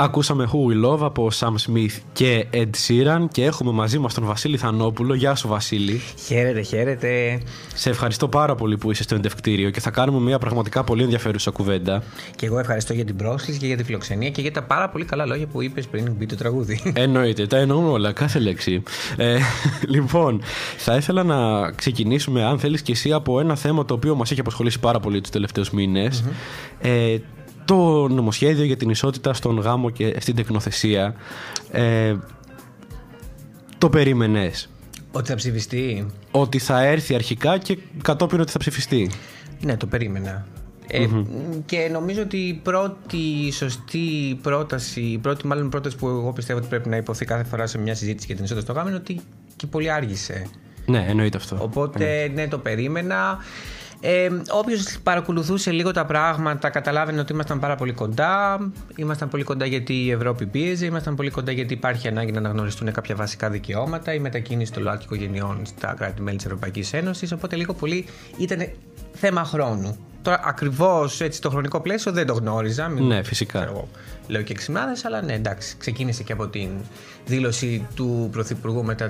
Ακούσαμε Who We Love από Sam Smith και Ed Sheeran και έχουμε μαζί μας τον Βασίλη Θανόπουλο. Γεια σου, Βασίλη. Χαίρετε, χαίρετε. Σε ευχαριστώ πάρα πολύ που είσαι στο εντευκτήριο και θα κάνουμε μια πραγματικά πολύ ενδιαφέρουσα κουβέντα. Και εγώ ευχαριστώ για την πρόσκληση και για τη φιλοξενία και για τα πάρα πολύ καλά λόγια που είπες πριν μπει το τραγούδι. Εννοείται, τα εννοούμε όλα, κάθε λέξη. Λοιπόν, θα ήθελα να ξεκινήσουμε, αν θέλεις και εσύ, από ένα θέμα το οποίο μας έχει απασχολήσει πάρα πολύ τους τελευταίους μήνες. Το νομοσχέδιο για την ισότητα στον γάμο και στην τεκνοθεσία. Το περίμενες? Ότι θα ψηφιστεί? Ότι θα έρθει αρχικά και κατόπιν ότι θα ψηφιστεί? Ναι, το περίμενα. Και νομίζω ότι η πρώτη σωστή πρόταση, η πρώτη μάλλον πρόταση που εγώ πιστεύω ότι πρέπει να υποθεί κάθε φορά σε μια συζήτηση για την ισότητα στο γάμο είναι ότι και πολύ άργησε. Ναι, εννοείται αυτό. Οπότε ναι, το περίμενα. Όποιος παρακολουθούσε λίγο τα πράγματα καταλάβαινε ότι ήμασταν πάρα πολύ κοντά. Ήμασταν πολύ κοντά γιατί η Ευρώπη πίεζε, ήμασταν πολύ κοντά γιατί υπάρχει ανάγκη να αναγνωριστούν κάποια βασικά δικαιώματα, η μετακίνηση των ΛΟΑΤΚΙ οικογενειών στα κράτη-μέλη της Ευρωπαϊκής Ένωσης. Οπότε λίγο πολύ ήταν θέμα χρόνου. Τώρα ακριβώς έτσι το χρονικό πλαίσιο δεν το γνώριζα. Ναι, φυσικά. Λέω και 6 εβδομάδες, αλλά ναι, εντάξει. Ξεκίνησε και από την δήλωση του Πρωθυπουργού μετά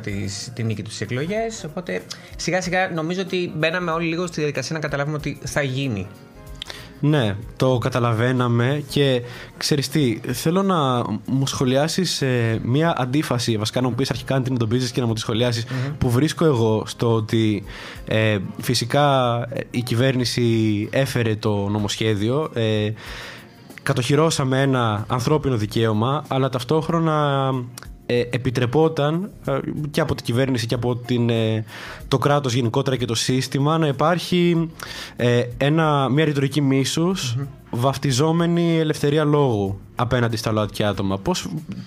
την νίκη του στις εκλογές. Οπότε σιγά σιγά νομίζω ότι μπαίναμε όλοι λίγο στη διαδικασία να καταλάβουμε ότι θα γίνει. Ναι, το καταλαβαίναμε και ξέρεις τι, θέλω να μου σχολιάσεις μια αντίφαση, βασικά να μου πεις αρχικά αν την εντοπίζεις και να μου τη σχολιάσεις, που βρίσκω εγώ στο ότι φυσικά η κυβέρνηση έφερε το νομοσχέδιο, κατοχυρώσαμε ένα ανθρώπινο δικαίωμα, αλλά ταυτόχρονα επιτρεπόταν και από την κυβέρνηση και από το κράτος γενικότερα και το σύστημα να υπάρχει μια ρητορική μίσους βαφτιζόμενη ελευθερία λόγου απέναντι στα ΛΟΑΤΚΙ άτομα.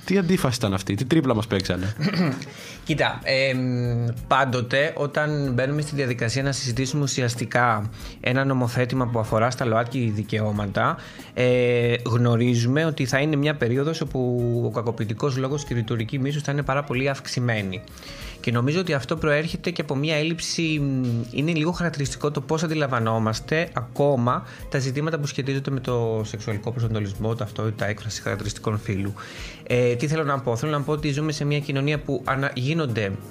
Τι αντίφαση ήταν αυτή, τι τρίπλα μας παίξανε? Κοίτα, πάντοτε όταν μπαίνουμε στη διαδικασία να συζητήσουμε ουσιαστικά ένα νομοθέτημα που αφορά στα ΛΟΑΤΚΙ δικαιώματα, γνωρίζουμε ότι θα είναι μια περίοδος όπου ο κακοποιητικός λόγος και η ρητορική μίσους θα είναι πάρα πολύ αυξημένη. Και νομίζω ότι αυτό προέρχεται και από μια έλλειψη, είναι λίγο χαρακτηριστικό το πώς αντιλαμβανόμαστε ακόμα τα ζητήματα που σχετίζονται με το σεξουαλικό προσανατολισμό, ταυτότητα, έκφραση χαρακτηριστικών φύλου. Τι θέλω να πω? Θέλω να πω ότι ζούμε σε μια κοινωνία που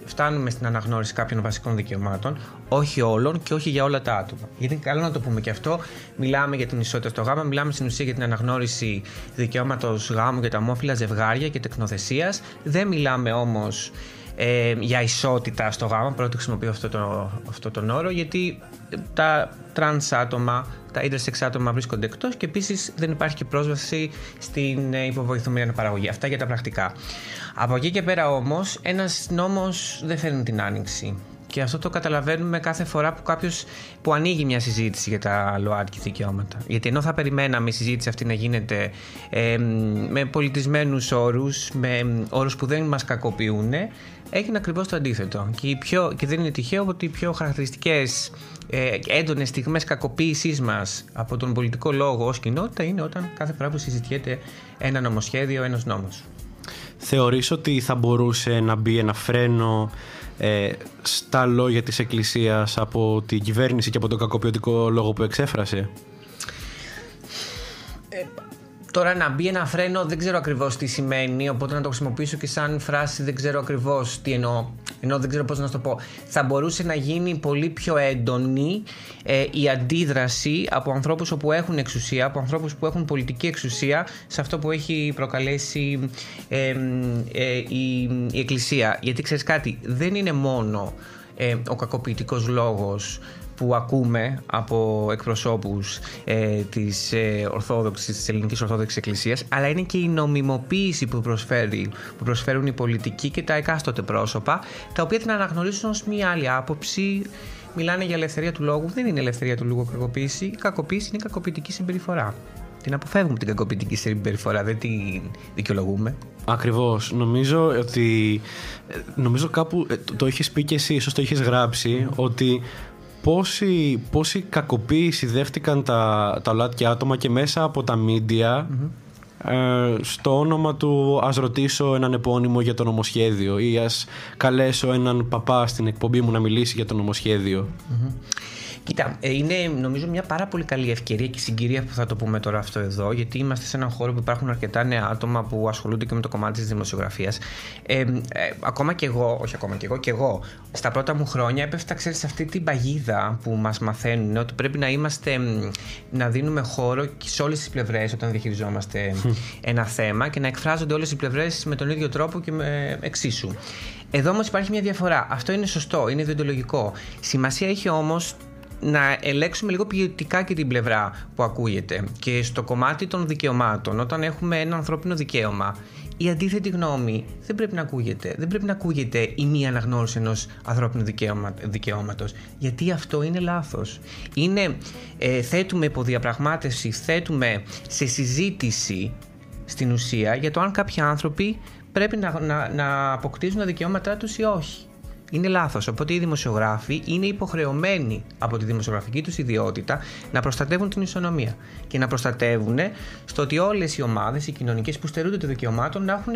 φτάνουμε στην αναγνώριση κάποιων βασικών δικαιωμάτων, όχι όλων και όχι για όλα τα άτομα. Γιατί είναι καλό να το πούμε και αυτό. Μιλάμε για την ισότητα στο γάμο, μιλάμε στην ουσία για την αναγνώριση δικαιώματος γάμου για τα ομόφυλα ζευγάρια και τεκνοθεσίας. Δεν μιλάμε όμως για ισότητα στο γάμο. Πρώτα χρησιμοποιώ αυτό τον όρο, γιατί τα τρανς άτομα, τα intersex άτομα βρίσκονται εκτός και επίσης δεν υπάρχει και πρόσβαση στην υποβοηθούμενη αναπαραγωγή. Αυτά για τα πρακτικά. Από εκεί και πέρα όμως, ένας νόμος δεν φέρνει την άνοιξη. Και αυτό το καταλαβαίνουμε κάθε φορά που ανοίγει μια συζήτηση για τα ΛΟΑΤΚΙ δικαιώματα. Γιατί ενώ θα περιμέναμε η συζήτηση αυτή να γίνεται με πολιτισμένους όρους, με όρους που δεν μας κακοποιούν, έγινε ακριβώς το αντίθετο. Και δεν είναι τυχαίο ότι οι πιο χαρακτηριστικές έντονες στιγμές κακοποίησής μας από τον πολιτικό λόγο ως κοινότητα είναι όταν κάθε φορά που συζητιέται ένα νομοσχέδιο, ένας νόμος. Θεωρείς ότι θα μπορούσε να μπει ένα φρένο στα λόγια της Εκκλησίας από την κυβέρνηση και από τον κακοποιητικό λόγο που εξέφρασε? Τώρα να μπει ένα φρένο δεν ξέρω ακριβώς τι σημαίνει, οπότε να το χρησιμοποιήσω και σαν φράση δεν ξέρω ακριβώς τι εννοώ. Ενώ δεν ξέρω πώς να το πω. Θα μπορούσε να γίνει πολύ πιο έντονη η αντίδραση από ανθρώπους που έχουν εξουσία, από ανθρώπους που έχουν πολιτική εξουσία σε αυτό που έχει προκαλέσει η Εκκλησία. Γιατί ξέρεις κάτι, δεν είναι μόνο ο κακοποιητικός λόγος που ακούμε από εκπροσώπους της Ελληνικής Ορθόδοξης Εκκλησίας, αλλά είναι και η νομιμοποίηση που προσφέρουν οι πολιτικοί και τα εκάστοτε πρόσωπα, τα οποία την αναγνωρίζουν ως μία άλλη άποψη. Μιλάνε για ελευθερία του λόγου. Δεν είναι ελευθερία του λόγου κακοποίηση. Η κακοποίηση είναι κακοποιητική συμπεριφορά. Την αποφεύγουμε την κακοποιητική συμπεριφορά, δεν την δικαιολογούμε. Ακριβώς. Νομίζω κάπου το έχεις πει και εσύ, ίσως το έχεις γράψει, ότι πόση κακοποίηση δέχτηκαν τα ΛΟΑΤΚΙ άτομα και μέσα από τα μίντια στο όνομα του ας ρωτήσω έναν επώνυμο για το νομοσχέδιο ή ας καλέσω έναν παπά στην εκπομπή μου να μιλήσει για το νομοσχέδιο. Κοίτα, είναι νομίζω μια πάρα πολύ καλή ευκαιρία και συγκυρία που θα το πούμε τώρα αυτό εδώ, γιατί είμαστε σε έναν χώρο που υπάρχουν αρκετά νέα άτομα που ασχολούνται και με το κομμάτι της δημοσιογραφίας. Ακόμα και εγώ, στα πρώτα μου χρόνια έπεφτα, ξέρεις, σε αυτή την παγίδα που μας μαθαίνουν ότι πρέπει να δίνουμε χώρο και σε όλες τις πλευρές όταν διαχειριζόμαστε ένα θέμα και να εκφράζονται όλες οι πλευρές με τον ίδιο τρόπο και εξίσου. Εδώ όμως υπάρχει μια διαφορά. Αυτό είναι σωστό, είναι ιδεολογικό. Σημασία έχει όμως να ελέγξουμε λίγο ποιοτικά και την πλευρά που ακούγεται. Και στο κομμάτι των δικαιωμάτων, όταν έχουμε ένα ανθρώπινο δικαίωμα, η αντίθετη γνώμη δεν πρέπει να ακούγεται. Δεν πρέπει να ακούγεται η μία αναγνώριση ενός ανθρώπινου δικαιώματος. Γιατί αυτό είναι λάθος. Θέτουμε υποδιαπραγμάτευση, θέτουμε σε συζήτηση στην ουσία για το αν κάποιοι άνθρωποι πρέπει να αποκτήσουν τα δικαιώματά τους ή όχι. Είναι λάθος. Οπότε οι δημοσιογράφοι είναι υποχρεωμένοι από τη δημοσιογραφική τους ιδιότητα να προστατεύουν την ισονομία και να προστατεύουν στο ότι όλες οι ομάδες, οι κοινωνικές που στερούνται των δικαιωμάτων, να έχουν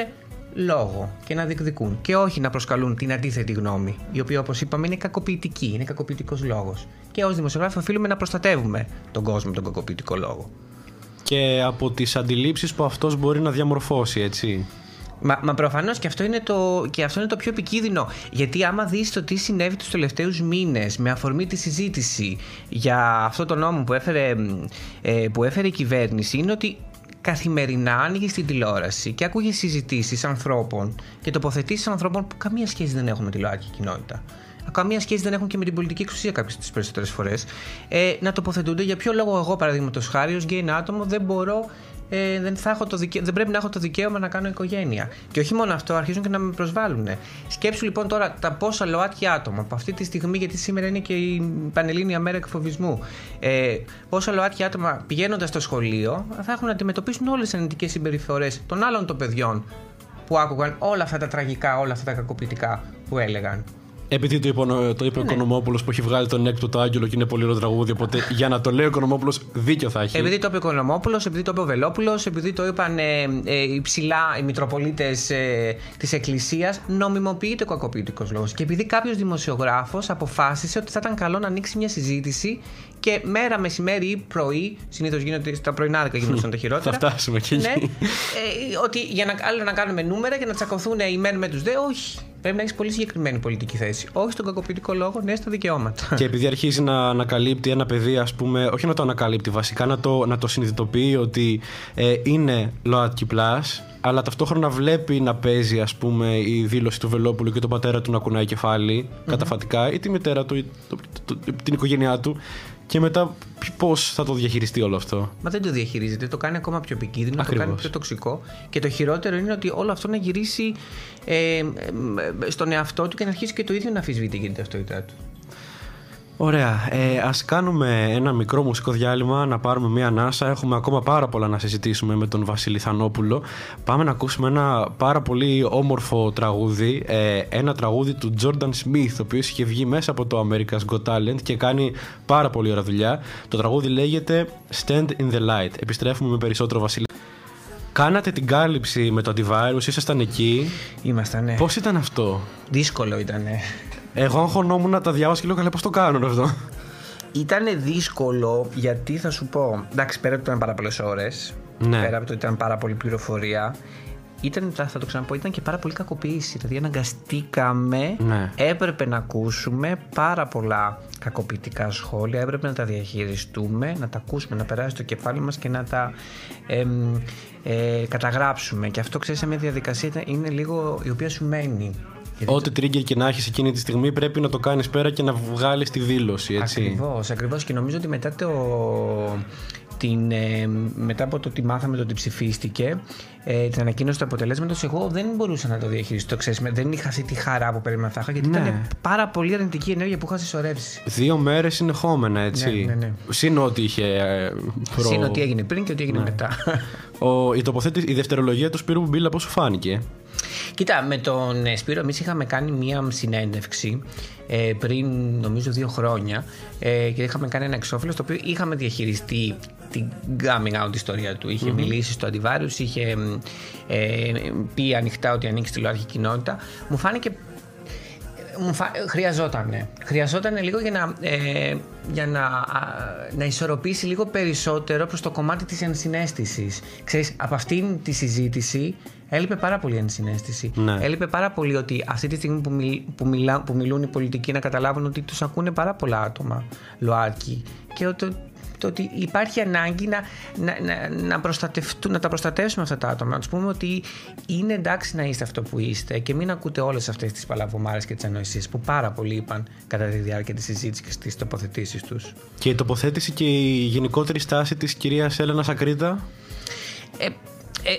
λόγο και να διεκδικούν και όχι να προσκαλούν την αντίθετη γνώμη, η οποία, όπως είπαμε, είναι κακοποιητική, είναι κακοποιητικός λόγος. Και ως δημοσιογράφοι οφείλουμε να προστατεύουμε τον κόσμο τον κακοποιητικό λόγο. Και από τις αντιλήψεις που αυτός μπορεί να διαμορφώσει, έτσι. Μα προφανώς και αυτό είναι το πιο επικίνδυνο. Γιατί άμα δεις το τι συνέβη τους τελευταίους μήνες με αφορμή τη συζήτηση για αυτό το νόμο που έφερε η κυβέρνηση, είναι ότι καθημερινά άνοιγες την τηλεόραση και άκουγες συζητήσεις ανθρώπων και τοποθετήσεις ανθρώπων που καμία σχέση δεν έχουν με τη ΛΟΑΤΚΙ κοινότητα. Καμία σχέση δεν έχουν και με την πολιτική εξουσία κάποιες τις περισσότερες φορές. Να τοποθετούνται για ποιο λόγο εγώ, παραδείγματος χάρη, ως γκέι άτομο δεν πρέπει να έχω το δικαίωμα να κάνω οικογένεια. Και όχι μόνο αυτό, αρχίζουν και να με προσβάλλουν. Σκέψου λοιπόν τώρα τα πόσα ΛΟΑΤΚΙ άτομα από αυτή τη στιγμή, γιατί σήμερα είναι και η Πανελλήνια Μέρα Εκφοβισμού, πόσα ΛΟΑΤΚΙ άτομα πηγαίνοντας στο σχολείο θα έχουν να αντιμετωπίσουν όλες τις αρνητικές συμπεριφορές των άλλων των παιδιών που άκουγαν όλα αυτά τα τραγικά, όλα αυτά τα κακοποιητικά που έλεγαν. Επειδή το είπε ο Οικονομόπουλος που έχει βγάλει τον έκτοτο Άγγελο και είναι πολύ ωραίο τραγούδι, οπότε για να το λέει ο Οικονομόπουλος δίκιο θα έχει. Επειδή το είπε ο Οικονομόπουλος, επειδή το είπε ο Βελόπουλος, επειδή το είπαν οι Μητροπολίτες της Εκκλησίας, νομιμοποιείται ο κακοποιητικός λόγος. Και επειδή κάποιος δημοσιογράφος αποφάσισε ότι θα ήταν καλό να ανοίξει μια συζήτηση και μέρα, μεσημέρι ή πρωί, συνήθως γίνονται στα πρωινάδικα γίνονταν τα χειρότερα. Θα φτάσουμε και εκεί. Ναι, ότι άλλο να κάνουμε νούμερα και να τσακωθούν οι μεν με τους δε, όχι. Πρέπει να έχεις πολύ συγκεκριμένη πολιτική θέση. Όχι στον κακοποιητικό λόγο, ναι στα δικαιώματα. Και επειδή αρχίζει να ανακαλύπτει ένα παιδί, ας πούμε, όχι να το ανακαλύπτει βασικά, να το συνειδητοποιεί ότι είναι ΛΟΑΤΚΙ+, αλλά ταυτόχρονα βλέπει να παίζει, ας πούμε, η δήλωση του Βελόπουλου και τον πατέρα του να κουνάει κεφάλι καταφατικά, ή τη μητέρα του, ή την οικογένειά του. Και μετά πώς θα το διαχειριστεί όλο αυτό. Μα δεν το διαχειρίζεται, το κάνει ακόμα πιο επικίνδυνο, Ακριβώς. το κάνει πιο τοξικό. Και το χειρότερο είναι ότι όλο αυτό να γυρίσει στον εαυτό του και να αρχίσει και το ίδιο να αμφισβητεί για την ταυτότητά του. Ωραία. Ας κάνουμε ένα μικρό μουσικό διάλειμμα, να πάρουμε μία ανάσα. Έχουμε ακόμα πάρα πολλά να συζητήσουμε με τον Βασίλη Θανόπουλο. Πάμε να ακούσουμε ένα πάρα πολύ όμορφο τραγούδι. Ένα τραγούδι του Jordan Smith, ο οποίος είχε βγει μέσα από το America's Got Talent και κάνει πάρα πολύ ωραία δουλειά. Το τραγούδι λέγεται Stand in the Light. Επιστρέφουμε με περισσότερο, Βασίλη. Κάνατε την κάλυψη με το antivirus, ήσασταν εκεί. Ήμασταν, ναι. Πώς ήταν αυτό? Δύσκολο ήτανε. Εγώ αγχωνόμουν να τα διάβασα και λέω καλά πώς το κάνουν αυτό. Ήτανε δύσκολο γιατί θα σου πω, εντάξει, πέρα από ότι ήταν πάρα πολλές ώρες, Ναι. πέρα από το ότι ήταν πάρα πολλή πληροφορία, θα το ξαναπώ, ήταν και πάρα πολύ κακοποίηση. Δηλαδή αναγκαστήκαμε, Ναι. έπρεπε να ακούσουμε πάρα πολλά κακοποιητικά σχόλια, έπρεπε να τα διαχειριστούμε, να τα ακούσουμε, να περάσει το κεφάλι μας και να τα καταγράψουμε. Και αυτό, ξέρεις, σε μια διαδικασία είναι λίγο η οποία σου μένει. Ό,τι trigger και να έχεις εκείνη τη στιγμή πρέπει να το κάνεις πέρα και να βγάλεις τη δήλωση, έτσι. Ακριβώς. Και νομίζω ότι μετά από το ότι μάθαμε το ότι ψηφίστηκε, την ανακοίνωση του αποτελέσματος, εγώ δεν μπορούσα να το διαχειριστώ. Ξέρεις, δεν είχα αυτή τη χαρά που περίμενα θα είχα, γιατί ήταν πάρα πολύ αρνητική ενέργεια που είχα συσσωρεύσει. 2 μέρες συνεχόμενα, έτσι. Ναι. Συν ό,τι είχε. Συν ό,τι έγινε πριν και ό,τι έγινε μετά. Η δευτερολογία του Σπύρου Μπουμπίλα, πώς σου φάνηκε? Κοίτα, με τον Σπύρο εμείς είχαμε κάνει μία συνέντευξη πριν νομίζω 2 χρόνια και είχαμε κάνει ένα εξώφυλλο στο οποίο είχαμε διαχειριστεί την coming out ιστορία του. Είχε μιλήσει στο antivirus, είχε πει ανοιχτά ότι ανοίξει τη ΛΟΑΤΚΙ κοινότητα. Μου φάνηκε χρειαζόταν λίγο για για να ισορροπήσει λίγο περισσότερο προς το κομμάτι της ενσυναίσθησης. Ξέρεις, από αυτήν τη συζήτηση έλειπε πάρα πολύ ενσυναίσθηση. Ναι. Έλειπε πάρα πολύ ότι αυτή τη στιγμή που μιλούν οι πολιτικοί να καταλάβουν ότι τους ακούνε πάρα πολλά άτομα ΛΟΑΤΚΙ και το ότι υπάρχει ανάγκη να τα προστατεύσουμε αυτά τα άτομα. Να τους πούμε ότι είναι εντάξει να είστε αυτό που είστε και μην ακούτε όλες αυτές τις παλαβομάρες και τις ανοησίες που πάρα πολλοί είπαν κατά τη διάρκεια της συζήτησης και στις τοποθετήσεις τους. Και η τοποθέτηση και η γενικότερη στάση της κυρίας Έλενας Ακρίτα.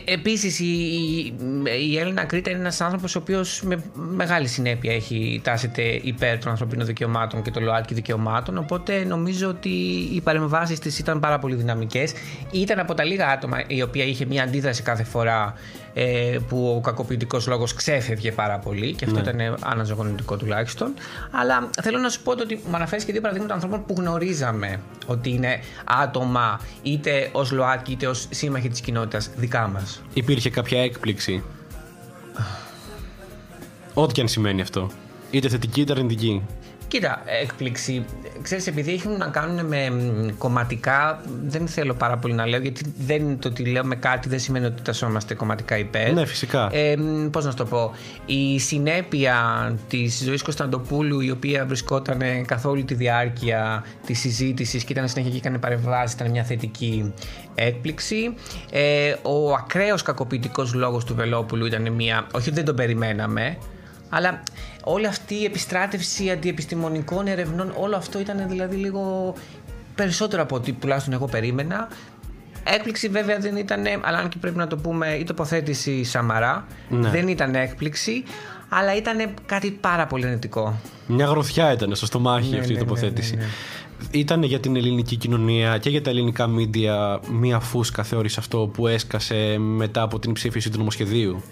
Επίσης η Έλενα Ακρίτα είναι ένας άνθρωπος ο οποίος με μεγάλη συνέπεια τάσεται υπέρ των ανθρωπίνων δικαιωμάτων και των ΛΟΑΤΚΙ δικαιωμάτων, οπότε νομίζω ότι οι παρεμβάσεις της ήταν πάρα πολύ δυναμικές. Ήταν από τα λίγα άτομα η οποία είχε μια αντίδραση κάθε φορά που ο κακοποιητικός λόγος ξέφευγε πάρα πολύ και αυτό ήταν αναζωογονητικό τουλάχιστον. Αλλά θέλω να σου πω ότι μου αναφέρεις και δύο παραδείγματα ανθρώπων που γνωρίζαμε ότι είναι άτομα είτε ως ΛΟΑΤΚΙ είτε ως σύμμαχοι της κοινότητας δικά μας. Υπήρχε κάποια έκπληξη? Ό,τι και αν σημαίνει αυτό. Είτε θετική είτε αρνητική. Κοίτα, έκπληξη. Ξέρεις, επειδή έχουν να κάνουν με κομματικά, δεν θέλω πάρα πολύ να λέω, γιατί δεν είναι το ότι λέω με κάτι, δεν σημαίνει ότι τασσόμαστε κομματικά υπέρ. Ναι, φυσικά. Πώς να σου το πω. Η συνέπεια της Ζωής Κωνσταντοπούλου, η οποία βρισκόταν καθ' όλη τη διάρκεια της συζήτησης και ήταν συνέχεια και έκανε παρεμβάσεις, ήταν μια θετική έκπληξη. Ο ακραίος κακοποιητικός λόγος του Βελόπουλου ήταν μια. Όχι ότι δεν τον περιμέναμε. Αλλά όλη αυτή η επιστράτευση αντιεπιστημονικών ερευνών, όλο αυτό ήταν δηλαδή λίγο περισσότερο από ό,τι τουλάχιστον εγώ περίμενα. Έκπληξη βέβαια δεν ήταν, αλλά αν και πρέπει να το πούμε, η τοποθέτηση Σαμαρά. Ναι. Δεν ήταν έκπληξη, αλλά ήταν κάτι πάρα πολύ αρνητικό. Μια γροθιά ήταν στο στομάχι αυτή η τοποθέτηση. Ναι. Ήταν για την ελληνική κοινωνία και για τα ελληνικά μίντια μια φούσκα, θεώρησε αυτό, που έσκασε μετά από την ψήφιση του νομοσχεδίου?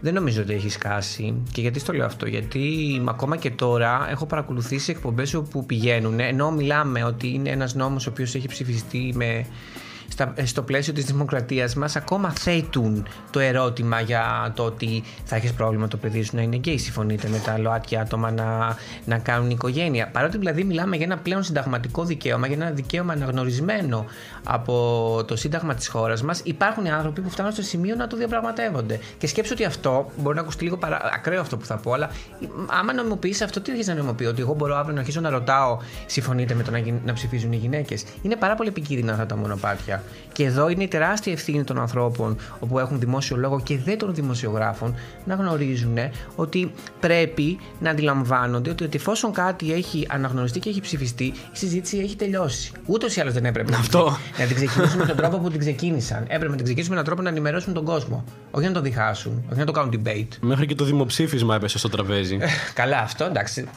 Δεν νομίζω ότι έχει σκάσει. Και γιατί στο λέω αυτό? Γιατί ακόμα και τώρα έχω παρακολουθήσει εκπομπές όπου πηγαίνουν, ενώ μιλάμε ότι είναι ένας νόμος ο οποίος έχει ψηφιστεί στο πλαίσιο της δημοκρατίας μας, ακόμα θέτουν το ερώτημα για το ότι θα έχεις πρόβλημα το παιδί σου να είναι γκέι. Συμφωνείτε με τα ΛΟΑΤΚΙ άτομα να κάνουν οικογένεια? Παρότι δηλαδή μιλάμε για ένα πλέον συνταγματικό δικαίωμα, για ένα δικαίωμα αναγνωρισμένο από το Σύνταγμα της χώρας μας, υπάρχουν άνθρωποι που φτάνουν στο σημείο να το διαπραγματεύονται. Και σκέψου ότι αυτό μπορεί να ακουστεί λίγο ακραίο αυτό που θα πω, αλλά άμα νομιμοποιήσει αυτό, τι αρχίζει να νομιμοποιεί? Ότι εγώ μπορώ αύριο να αρχίσω να ρωτάω, συμφωνείτε με το να ψηφίζουν οι γυναίκες? Είναι πάρα πολύ επικίνδυνα αυτά τα μονοπάτια. Και εδώ είναι η τεράστια ευθύνη των ανθρώπων που έχουν δημόσιο λόγο και δεν των δημοσιογράφων να γνωρίζουν ότι πρέπει να αντιλαμβάνονται ότι εφόσον κάτι έχει αναγνωριστεί και έχει ψηφιστεί, η συζήτηση έχει τελειώσει. Ούτως ή άλλως δεν έπρεπε να την ξεκινήσουν με τον τρόπο που την ξεκίνησαν. Έπρεπε να την ξεκινήσουν με έναν τρόπο να ενημερώσουν τον κόσμο. Όχι να το διχάσουν, όχι να το κάνουν debate. Μέχρι και το δημοψήφισμα έπεσε στο τραπέζι. Καλά, αυτό εντάξει.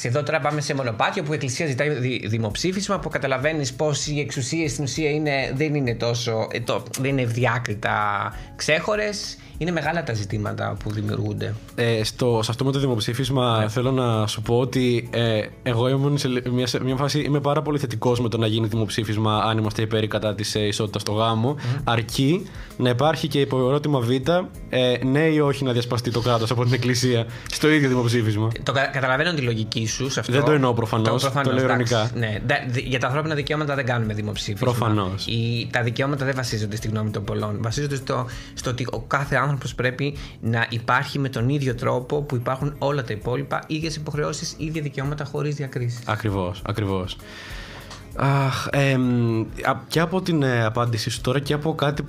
Εδώ τώρα πάμε σε μονοπάτιο που η Εκκλησία ζητάει δημοψήφισμα, που καταλαβαίνεις πως οι εξουσίες στην ουσία δεν είναι τόσο. Δεν είναι ευδιάκριτα ξέχωρες. Είναι μεγάλα τα ζητήματα που δημιουργούνται. Σε αυτό με το δημοψήφισμα θέλω να σου πω ότι εγώ ήμουν σε μια φάση, είμαι πάρα πολύ θετικός με το να γίνει δημοψήφισμα αν είμαστε υπέρ ή κατά της ισότητας στο γάμο, αρκεί να υπάρχει και υποερώτημα Β, ναι ή όχι να διασπαστεί το κράτος από την Εκκλησία στο ίδιο δημοψήφισμα. Καταλαβαίνω τη λογική σου σε αυτό. Δεν το εννοώ προφανώς, το λέω ειρωνικά. Ναι. Για τα ανθρώπινα δικαιώματα δεν κάνουμε δημοψήφισμα. Προφανώς. Τα δικαιώματα δεν βασίζονται στη γνώμη των πολλών. Βασίζονται στο ότι ο κάθε άνθρωπος πρέπει να υπάρχει με τον ίδιο τρόπο που υπάρχουν όλα τα υπόλοιπα, ίδιες υποχρεώσεις, ίδια δικαιώματα χωρίς διακρίσεις. Ακριβώς. Και από την απάντηση σου τώρα και από κάτι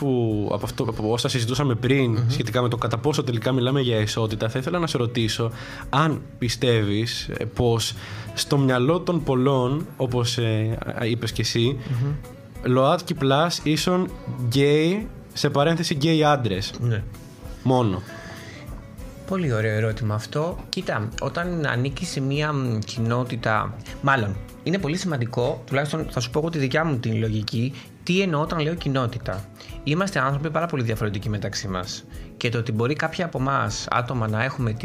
από όσα συζητούσαμε πριν σχετικά με το κατά πόσο τελικά μιλάμε για ισότητα, θα ήθελα να σε ρωτήσω αν πιστεύεις πως στο μυαλό των πολλών, όπως είπες και εσύ, ΛΟΑΤΚΙ πλάς ίσον γκέι, σε παρένθεση γκέι άντρες. Ναι. Μόνο. Πολύ ωραίο ερώτημα αυτό. Κοίτα, όταν ανήκεις σε μια κοινότητα, μάλλον είναι πολύ σημαντικό, τουλάχιστον θα σου πω εγώ τη δικιά μου την λογική, τι εννοώ όταν λέω κοινότητα. Είμαστε άνθρωποι πάρα πολύ διαφορετικοί μεταξύ μας. Και το ότι μπορεί κάποια από εμάς άτομα να έχουμε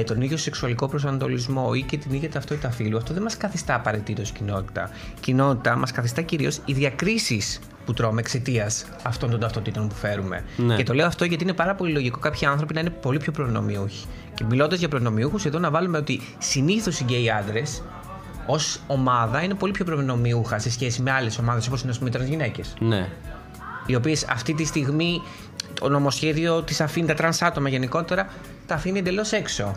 τον ίδιο σεξουαλικό προσανατολισμό ή και την ίδια ταυτότητα φύλου, αυτό δεν μας καθιστά απαραίτητος κοινότητα. Κοινότητα μας καθιστά κυρίως οι διακρίσεις που τρώμε εξαιτίας αυτών των ταυτοτήτων που φέρουμε. Ναι. Και το λέω αυτό γιατί είναι πάρα πολύ λογικό κάποιοι άνθρωποι να είναι πολύ πιο προνομιούχοι. Και μιλώντας για προνομιούχους, εδώ να βάλουμε ότι συνήθως οι γκέι άντρες ως ομάδα είναι πολύ πιο προνομιούχα σε σχέση με άλλες ομάδες όπως είναι, ας πούμε, οι τρανσγυναίκες. Ναι. Οι οποίες αυτή τη στιγμή το νομοσχέδιο τις αφήνει, τα τρανς άτομα γενικότερα, τα αφήνει εντελώς έξω.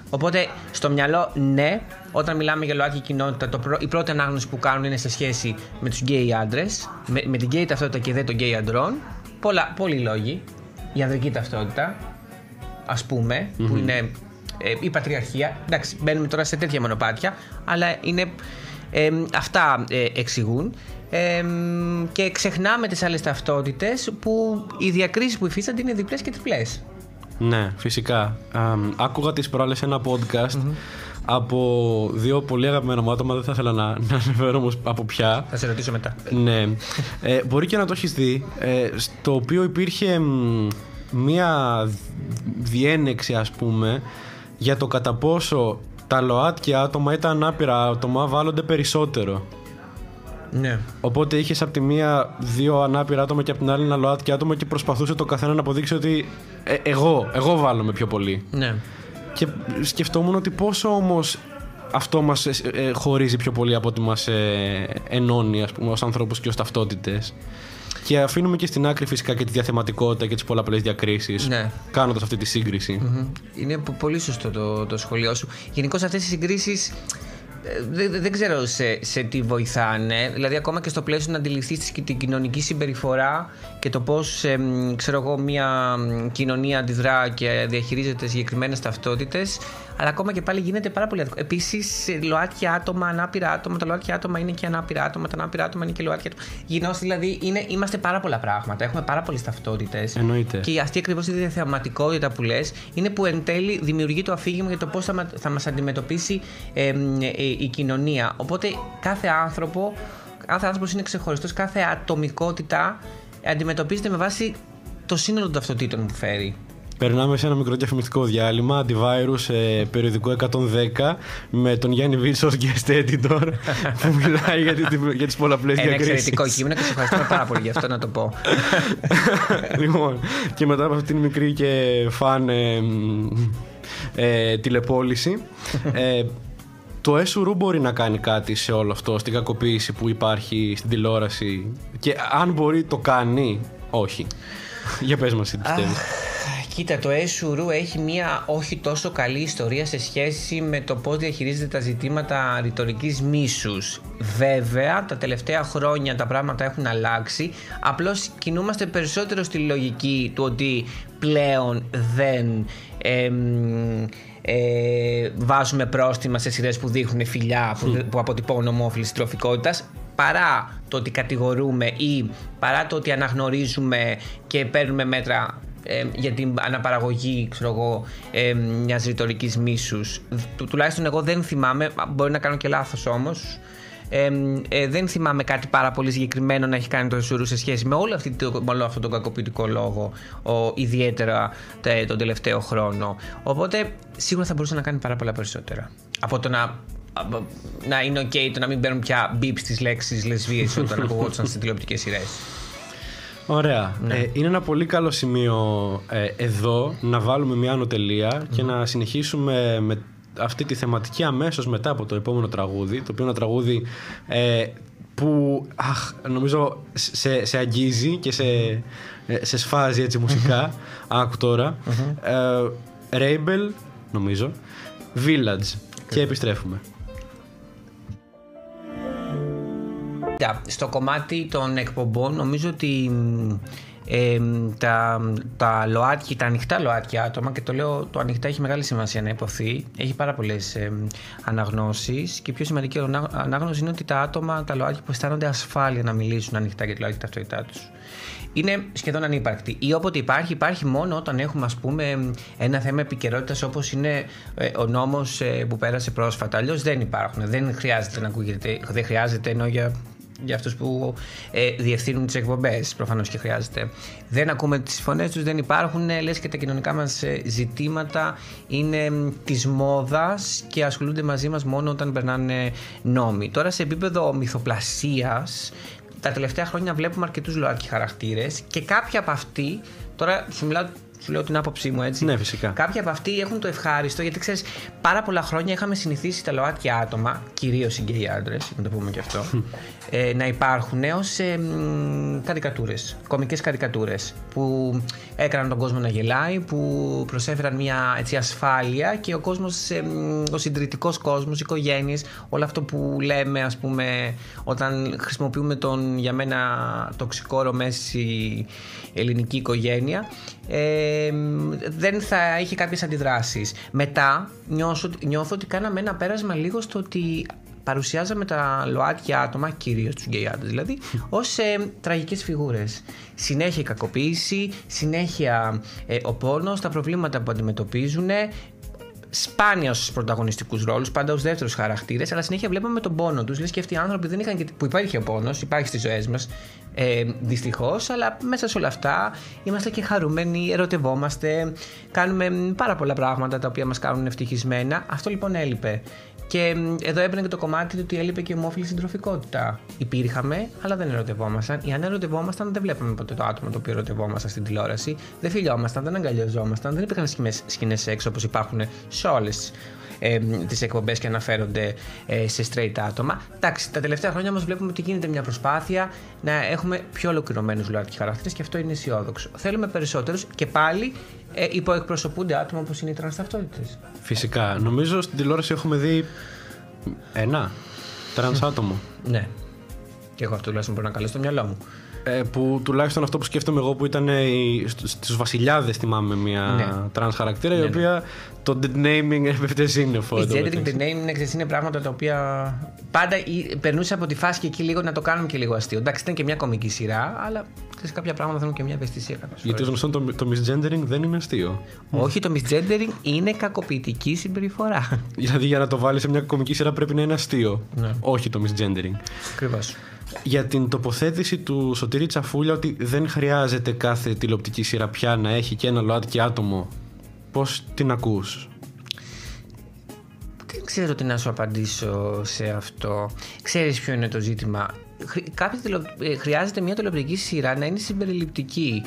Οπότε στο μυαλό, ναι, όταν μιλάμε για ΛΟΑΤΚΙ κοινότητα, η πρώτη ανάγνωση που κάνουν είναι σε σχέση με τους γκέι άντρες, με την γκέι ταυτότητα και δεν των γκέι αντρών. Πολλοί λόγοι. Η ανδρική ταυτότητα, ας πούμε, που είναι η πατριαρχία. Εντάξει, μπαίνουμε τώρα σε τέτοια μονοπάτια, αλλά είναι, αυτά εξηγούν. Και ξεχνάμε τις άλλες ταυτότητες που οι διακρίσεις που υφίστανται είναι διπλές και τριπλές. Ναι, φυσικά. Άκουγα τις προάλλες ένα podcast από δύο πολύ αγαπημένα μου άτομα, δεν θα ήθελα να αναφέρω όμως από ποια. Θα σε ρωτήσω μετά. Ναι. Μπορεί και να το έχεις δει, στο οποίο υπήρχε μία διένεξη, ας πούμε, για το κατά πόσο τα ΛΟΑΤΚΙ άτομα ή τα ανάπηρα άτομα βάλλονται περισσότερο. Ναι. Οπότε είχες από τη μία δύο ανάπηρα άτομα και από την άλλη ένα ΛΟΑΤΚΙ άτομα και προσπαθούσε το καθένα να αποδείξει ότι εγώ βάλλομαι πιο πολύ. Ναι. Και σκεφτόμουν ότι πόσο όμως αυτό μας χωρίζει πιο πολύ από ότι μας ενώνει, ας πούμε, ως ανθρώπους και ως ταυτότητες. Και αφήνουμε και στην άκρη φυσικά και τη διαθεματικότητα και τις πολλαπλές διακρίσεις, ναι, κάνοντας αυτή τη σύγκριση. Είναι πολύ σωστό το σχολείο σου. Γενικώς αυτές οι συγκρίσεις δεν ξέρω σε τι βοηθάνε. Δηλαδή, ακόμα και στο πλαίσιο να αντιληφθείς την κοινωνική συμπεριφορά και το πώς, ξέρω εγώ, μια κοινωνία αντιδρά και διαχειρίζεται συγκεκριμένες ταυτότητες. Αλλά ακόμα και πάλι γίνεται πάρα πολύ άδικο. Επίσης, ΛΟΑΤΚΙ άτομα, ανάπηρα άτομα. Τα ΛΟΑΤΚΙ άτομα είναι και ανάπηρα άτομα. Τα ανάπηρα άτομα είναι και ΛΟΑΤΚΙ άτομα. Γινώς, δηλαδή, είμαστε πάρα πολλά πράγματα. Έχουμε πάρα πολλές ταυτότητες. Εννοείται. Και αυτή ακριβώς η διαθεματικότητα που λες είναι που εν τέλει δημιουργεί το αφήγημα για το πώς θα μας αντιμετωπίσει η κοινωνία. Οπότε κάθε άνθρωπος είναι ξεχωριστός. Κάθε ατομικότητα αντιμετωπίζεται με βάση το σύνολο των ταυτοτήτων που φέρει. Περνάμε σε ένα μικρό διαφημιστικό διάλειμμα. Antivirus, περιοδικό 110, με τον Γιάννη Βίτσο ως guest editor, που μιλάει για τις πολλαπλές διακρίσεις. Ένα εξαιρετικό κείμενο και σε ευχαριστούμε πάρα πολύ γι' αυτό, να το πω. Λοιπόν, και μετά από αυτήν την μικρή και φαν τηλεπόληση, το ΕΣΟΥΡΟΥ μπορεί να κάνει κάτι σε όλο αυτό, στην κακοποίηση που υπάρχει στην τηλεόραση, και αν μπορεί το κάνει, όχι. Για πες μας τι πιστεύεις. Κοίτα, το ΕΣΟΥΡΟΥ έχει μια όχι τόσο καλή ιστορία σε σχέση με το πώς διαχειρίζεται τα ζητήματα ρητορικής μίσους. Βέβαια, τα τελευταία χρόνια τα πράγματα έχουν αλλάξει. Απλώς κινούμαστε περισσότερο στη λογική του ότι πλέον δεν βάζουμε πρόστιμα σε σειρές που δείχνουν φιλιά, που αποτυπώνουν ομόφυλης συντροφικότητας, παρά το ότι κατηγορούμε ή παρά το ότι αναγνωρίζουμε και παίρνουμε μέτρα για την αναπαραγωγή, ξέρω εγώ, μιας ρητορικής μίσους. Τουλάχιστον εγώ δεν θυμάμαι, μπορεί να κάνω και λάθος όμως, δεν θυμάμαι κάτι πάρα πολύ συγκεκριμένο να έχει κάνει το ΕΣΟΥΡΟΥ σε σχέση με όλο αυτό τον κακοποιητικό λόγο, ιδιαίτερα τον τελευταίο χρόνο. Οπότε σίγουρα θα μπορούσε να κάνει πάρα πολλά περισσότερα από το να είναι ok το να μην παίρνουν πια μπιπ στις λέξεις λεσβείες όταν ακουγόντουσαν στις τηλεοπτικές σειρές. Ωραία. Ναι. Είναι ένα πολύ καλό σημείο εδώ να βάλουμε μια άνω τελεία και να συνεχίσουμε με αυτή τη θεματική αμέσως μετά από το επόμενο τραγούδι, το οποίο είναι ένα τραγούδι που νομίζω σε αγγίζει και σε σφάζει έτσι μουσικά. Άκου τώρα. Rebel, νομίζω, Village. Και επιστρέφουμε. Στο κομμάτι των εκπομπών νομίζω ότι τα ΛΟΑΤΚΙ, τα ανοιχτά ΛΟΑΤΚΙ άτομα, και το λέω το ανοιχτά έχει μεγάλη σημασία να υποθεί, έχει πάρα πολλές αναγνώσεις, και η πιο σημαντική ανάγνωση είναι ότι τα άτομα, τα ΛΟΑΤΚΙ που αισθάνονται ασφάλεια να μιλήσουν ανοιχτά για τη ΛΟΑΤΚΙ ταυτότητά τους είναι σχεδόν ανύπαρκτη, ή όποτε υπάρχει μόνο όταν έχουμε, ας πούμε, ένα θέμα επικαιρότητας όπως είναι ο νόμος που πέρασε πρόσφατα. Αλλιώς δεν υπάρχουν, δεν χρειάζεται να ακούγεται, δεν χρειάζεται, ενώ για αυτούς που διευθύνουν τις εκπομπές προφανώς και χρειάζεται. Δεν ακούμε τις φωνές τους, δεν υπάρχουν, λες και τα κοινωνικά μας ζητήματα είναι της μόδας και ασχολούνται μαζί μας μόνο όταν περνάνε νόμοι. Τώρα σε επίπεδο μυθοπλασίας τα τελευταία χρόνια βλέπουμε αρκετούς ΛΟΑΤΚΙ χαρακτήρες, και κάποιοι από αυτοί, τώρα σου μιλάω Σου λέω την άποψή μου, έτσι. Ναι, φυσικά. Κάποιοι από αυτοί έχουν το ευχάριστο, γιατί ξέρεις, πάρα πολλά χρόνια είχαμε συνηθίσει τα ΛΟΑΤΚΙ άτομα, κυρίως οι γκέι άντρες, να το πούμε και αυτό, να υπάρχουν ως καρικατούρες, κωμικές καρικατούρες, που έκαναν τον κόσμο να γελάει, που προσέφεραν μια έτσι, ασφάλεια και ο κόσμος, ο συντηρητικός κόσμος, οι οικογένειες, όλο αυτό που λέμε, ας πούμε, όταν χρησιμοποιούμε τον για μένα τοξικό ρομέση ελληνική οικογένεια, δεν θα είχε κάποιες αντιδράσεις. Μετά νιώθω ότι κάναμε ένα πέρασμα λίγο στο ότι παρουσιάζαμε τα ΛΟΑΤΚΙ άτομα, κυρίως τους γκέι άντρες δηλαδή, ως τραγικές φιγούρες. Συνέχεια η κακοποίηση, συνέχεια ο πόνος, τα προβλήματα που αντιμετωπίζουν, σπάνια ως πρωταγωνιστικούς ρόλους, πάντα ως δεύτερους χαρακτήρες, αλλά συνέχεια βλέπαμε τον πόνο τους. Λες και αυτοί οι άνθρωποι δεν είχαν. Που υπάρχει ο πόνος, υπάρχει στις ζωές μας, δυστυχώς, αλλά μέσα σε όλα αυτά είμαστε και χαρούμενοι, ερωτευόμαστε, κάνουμε πάρα πολλά πράγματα τα οποία μας κάνουν ευτυχισμένα. Αυτό λοιπόν έλειπε. Και εδώ έμπαινε και το κομμάτι του ότι έλειπε και η ομόφυλη συντροφικότητα. Υπήρχαμε, αλλά δεν ερωτευόμασταν. Ή αν ερωτευόμασταν, δεν βλέπαμε ποτέ το άτομο το οποίο ερωτευόμασταν στην τηλεόραση. Δεν φιλιόμασταν, δεν αγκαλιαζόμασταν, δεν υπήρχαν σκηνές έξω όπως υπάρχουν σε όλες τις εκπομπές και αναφέρονται σε straight άτομα. Εντάξει, τα τελευταία χρόνια όμως βλέπουμε ότι γίνεται μια προσπάθεια να έχουμε πιο ολοκληρωμένους ΛΟΑΤΚΙ χαρακτήρες και αυτό είναι αισιόδοξο. Θέλουμε περισσότερους και πάλι υποεκπροσωπούνται άτομα όπως είναι οι τρανς ταυτότητες. Φυσικά. Νομίζω στην τηλεόραση έχουμε δει ένα τρανς άτομο. Ναι. Και εγώ αυτό τουλάχιστον μπορώ να καλέσω στο μυαλό μου. Που τουλάχιστον αυτό που σκέφτομαι εγώ που ήταν στους Βασιλιάδες, θυμάμαι μια τρανς χαρακτήρα, η οποία το dead naming έπεφτε σύννεφο. Η gender dead naming είναι πράγματα τα οποία πάντα περνούσε από τη φάση και εκεί λίγο να το κάνουμε και λίγο αστείο. Εντάξει, ήταν και μια κωμική σειρά, αλλά σε κάποια πράγματα θέλουν και μια ευαισθησία. Γιατί γνωστόν το misgendering δεν είναι αστείο. Όχι, το misgendering είναι κακοποιητική συμπεριφορά. Δηλαδή για να το βάλει σε μια κωμική σειρά πρέπει να είναι αστείο. Ναι. Όχι το misgendering. Ακριβώς. Για την τοποθέτηση του Σωτήρη Τσαφούλια ότι δεν χρειάζεται κάθε τηλεοπτική σειρά πια να έχει και ένα ΛΟΑΤΚΙ άτομο, πώς την ακούς? Δεν ξέρω τι να σου απαντήσω σε αυτό. Ξέρεις ποιο είναι το ζήτημα? Χρειάζεται μια τηλεοπτική σειρά να είναι συμπεριληπτική.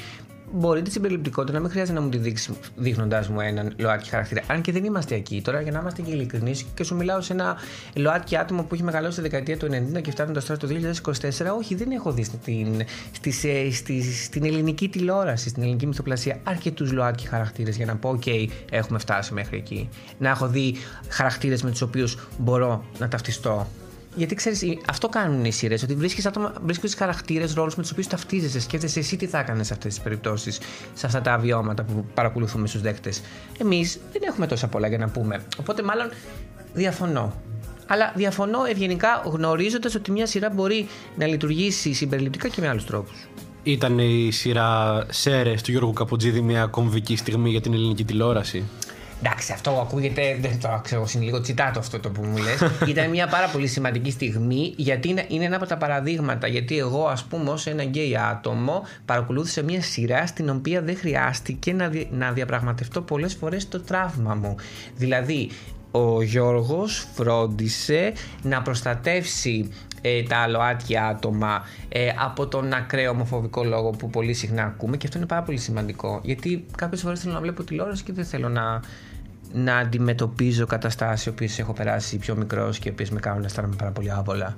Μπορεί τη συμπεριληπτικότητα να μην χρειάζεται να μου τη δείξει δείχνοντάς μου έναν ΛΟΑΤΚΙ χαρακτήρα. Αν και δεν είμαστε εκεί τώρα, για να είμαστε και ειλικρινείς, και σου μιλάω σε ένα ΛΟΑΤΚΙ άτομο που έχει μεγαλώσει στη δεκαετία του 90 και φτάνοντας τώρα το 2024. Όχι, δεν έχω δει στην ελληνική τηλεόραση, στην ελληνική μυθοπλασία αρκετούς ΛΟΑΤΚΙ χαρακτήρες για να πω: OK, έχουμε φτάσει μέχρι εκεί. Να έχω δει χαρακτήρες με τους οποίους μπορώ να ταυτιστώ. Γιατί ξέρεις, αυτό κάνουν οι σειρές, ότι βρίσκεις χαρακτήρες, ρόλους με τους οποίους ταυτίζεσαι, σκέφτεσαι εσύ τι θα έκανες σε αυτές τις περιπτώσεις, σε αυτά τα βιώματα που παρακολουθούμε στους δέκτες. Εμείς δεν έχουμε τόσα πολλά για να πούμε. Οπότε, μάλλον διαφωνώ. Αλλά διαφωνώ ευγενικά γνωρίζοντας ότι μια σειρά μπορεί να λειτουργήσει συμπεριληπτικά και με άλλους τρόπους. Ήταν η σειρά Σέρες του Γιώργου Καποτζίδη μια κομβική στιγμή για την ελληνική τηλεόραση? Εντάξει, αυτό ακούγεται, δεν το ξέρω, είναι λίγο τσιτάτο αυτό το που μου λες. Ήταν μια πάρα πολύ σημαντική στιγμή, γιατί είναι ένα από τα παραδείγματα. Γιατί εγώ, ας πούμε, ως ένα γκέι άτομο, παρακολούθησα μια σειρά στην οποία δεν χρειάστηκε να διαπραγματευτώ πολλές φορές το τραύμα μου. Δηλαδή, ο Γιώργος φρόντισε να προστατεύσει τα ΛΟΑΤΚΙ άτομα από τον ακραίο ομοφοβικό λόγο που πολύ συχνά ακούμε, και αυτό είναι πάρα πολύ σημαντικό, γιατί κάποιες φορές θέλω να βλέπω τηλεόραση και δεν θέλω να αντιμετωπίζω καταστάσεις οι οποίες έχω περάσει πιο μικρός και οι οποίες με κάνουν να αισθάνομαι πάρα πολύ άβολα.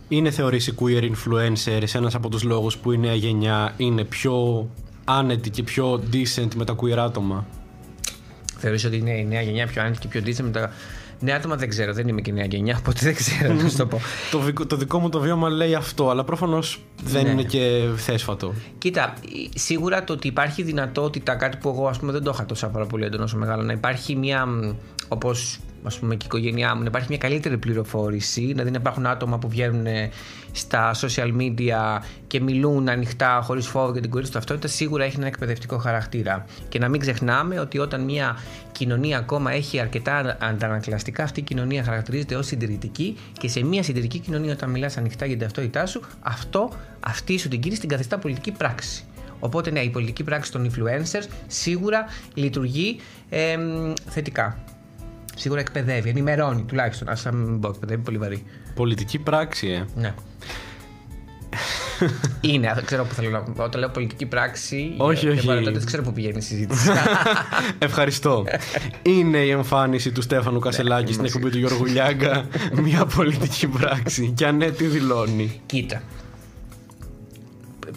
Είναι, θεωρείς, οι queer influencers ένας από τους λόγους που η νέα γενιά είναι πιο άνετη και πιο decent με τα queer άτομα? Θεωρείς ότι είναι η νέα γενιά πιο άνετη και πιο decent με τα νέα άτομα? Δεν ξέρω, δεν είμαι και νέα γενιά, οπότε δεν ξέρω να σου το πω. Το δικό μου το βίωμα λέει αυτό, αλλά προφανώς δεν είναι και θέσφατο. Κοίτα, σίγουρα το ότι υπάρχει δυνατότητα, κάτι που εγώ, ας πούμε, δεν το είχα τόσο πάρα πολύ έντονο όσο μεγάλο, να υπάρχει μια, όπως ας πούμε και η οικογένειά μου, να υπάρχει μια καλύτερη πληροφόρηση, δηλαδή να υπάρχουν άτομα που βγαίνουν στα social media και μιλούν ανοιχτά, χωρίς φόβο για την queer ταυτότητα, σίγουρα έχει ένα εκπαιδευτικό χαρακτήρα. Και να μην ξεχνάμε ότι όταν μια κοινωνία ακόμα έχει αρκετά αντανακλαστικά, αυτή η κοινωνία χαρακτηρίζεται ως συντηρητική, και σε μια συντηρητική κοινωνία, όταν μιλάς ανοιχτά για την ταυτότητά σου, αυτή σου την κίνηση την καθιστά πολιτική πράξη. Οπότε, ναι, η πολιτική πράξη των influencers σίγουρα λειτουργεί θετικά. Σίγουρα εκπαιδεύει, ενημερώνει τουλάχιστον. Ας μην πω εκπαιδεύει, πολύ βαρύ. Πολιτική πράξη, Ναι. Είναι, ξέρω που θέλω να πω. Όταν λέω πολιτική πράξη. Όχι. Δεν ξέρω που πηγαίνει η συζήτηση. Ευχαριστώ. Είναι η εμφάνιση του Στέφανου Κασελάκη στην εκπομπή του Γιώργου Λιάγκα μια πολιτική πράξη? Και αν ναι, τι δηλώνει? Κοίτα.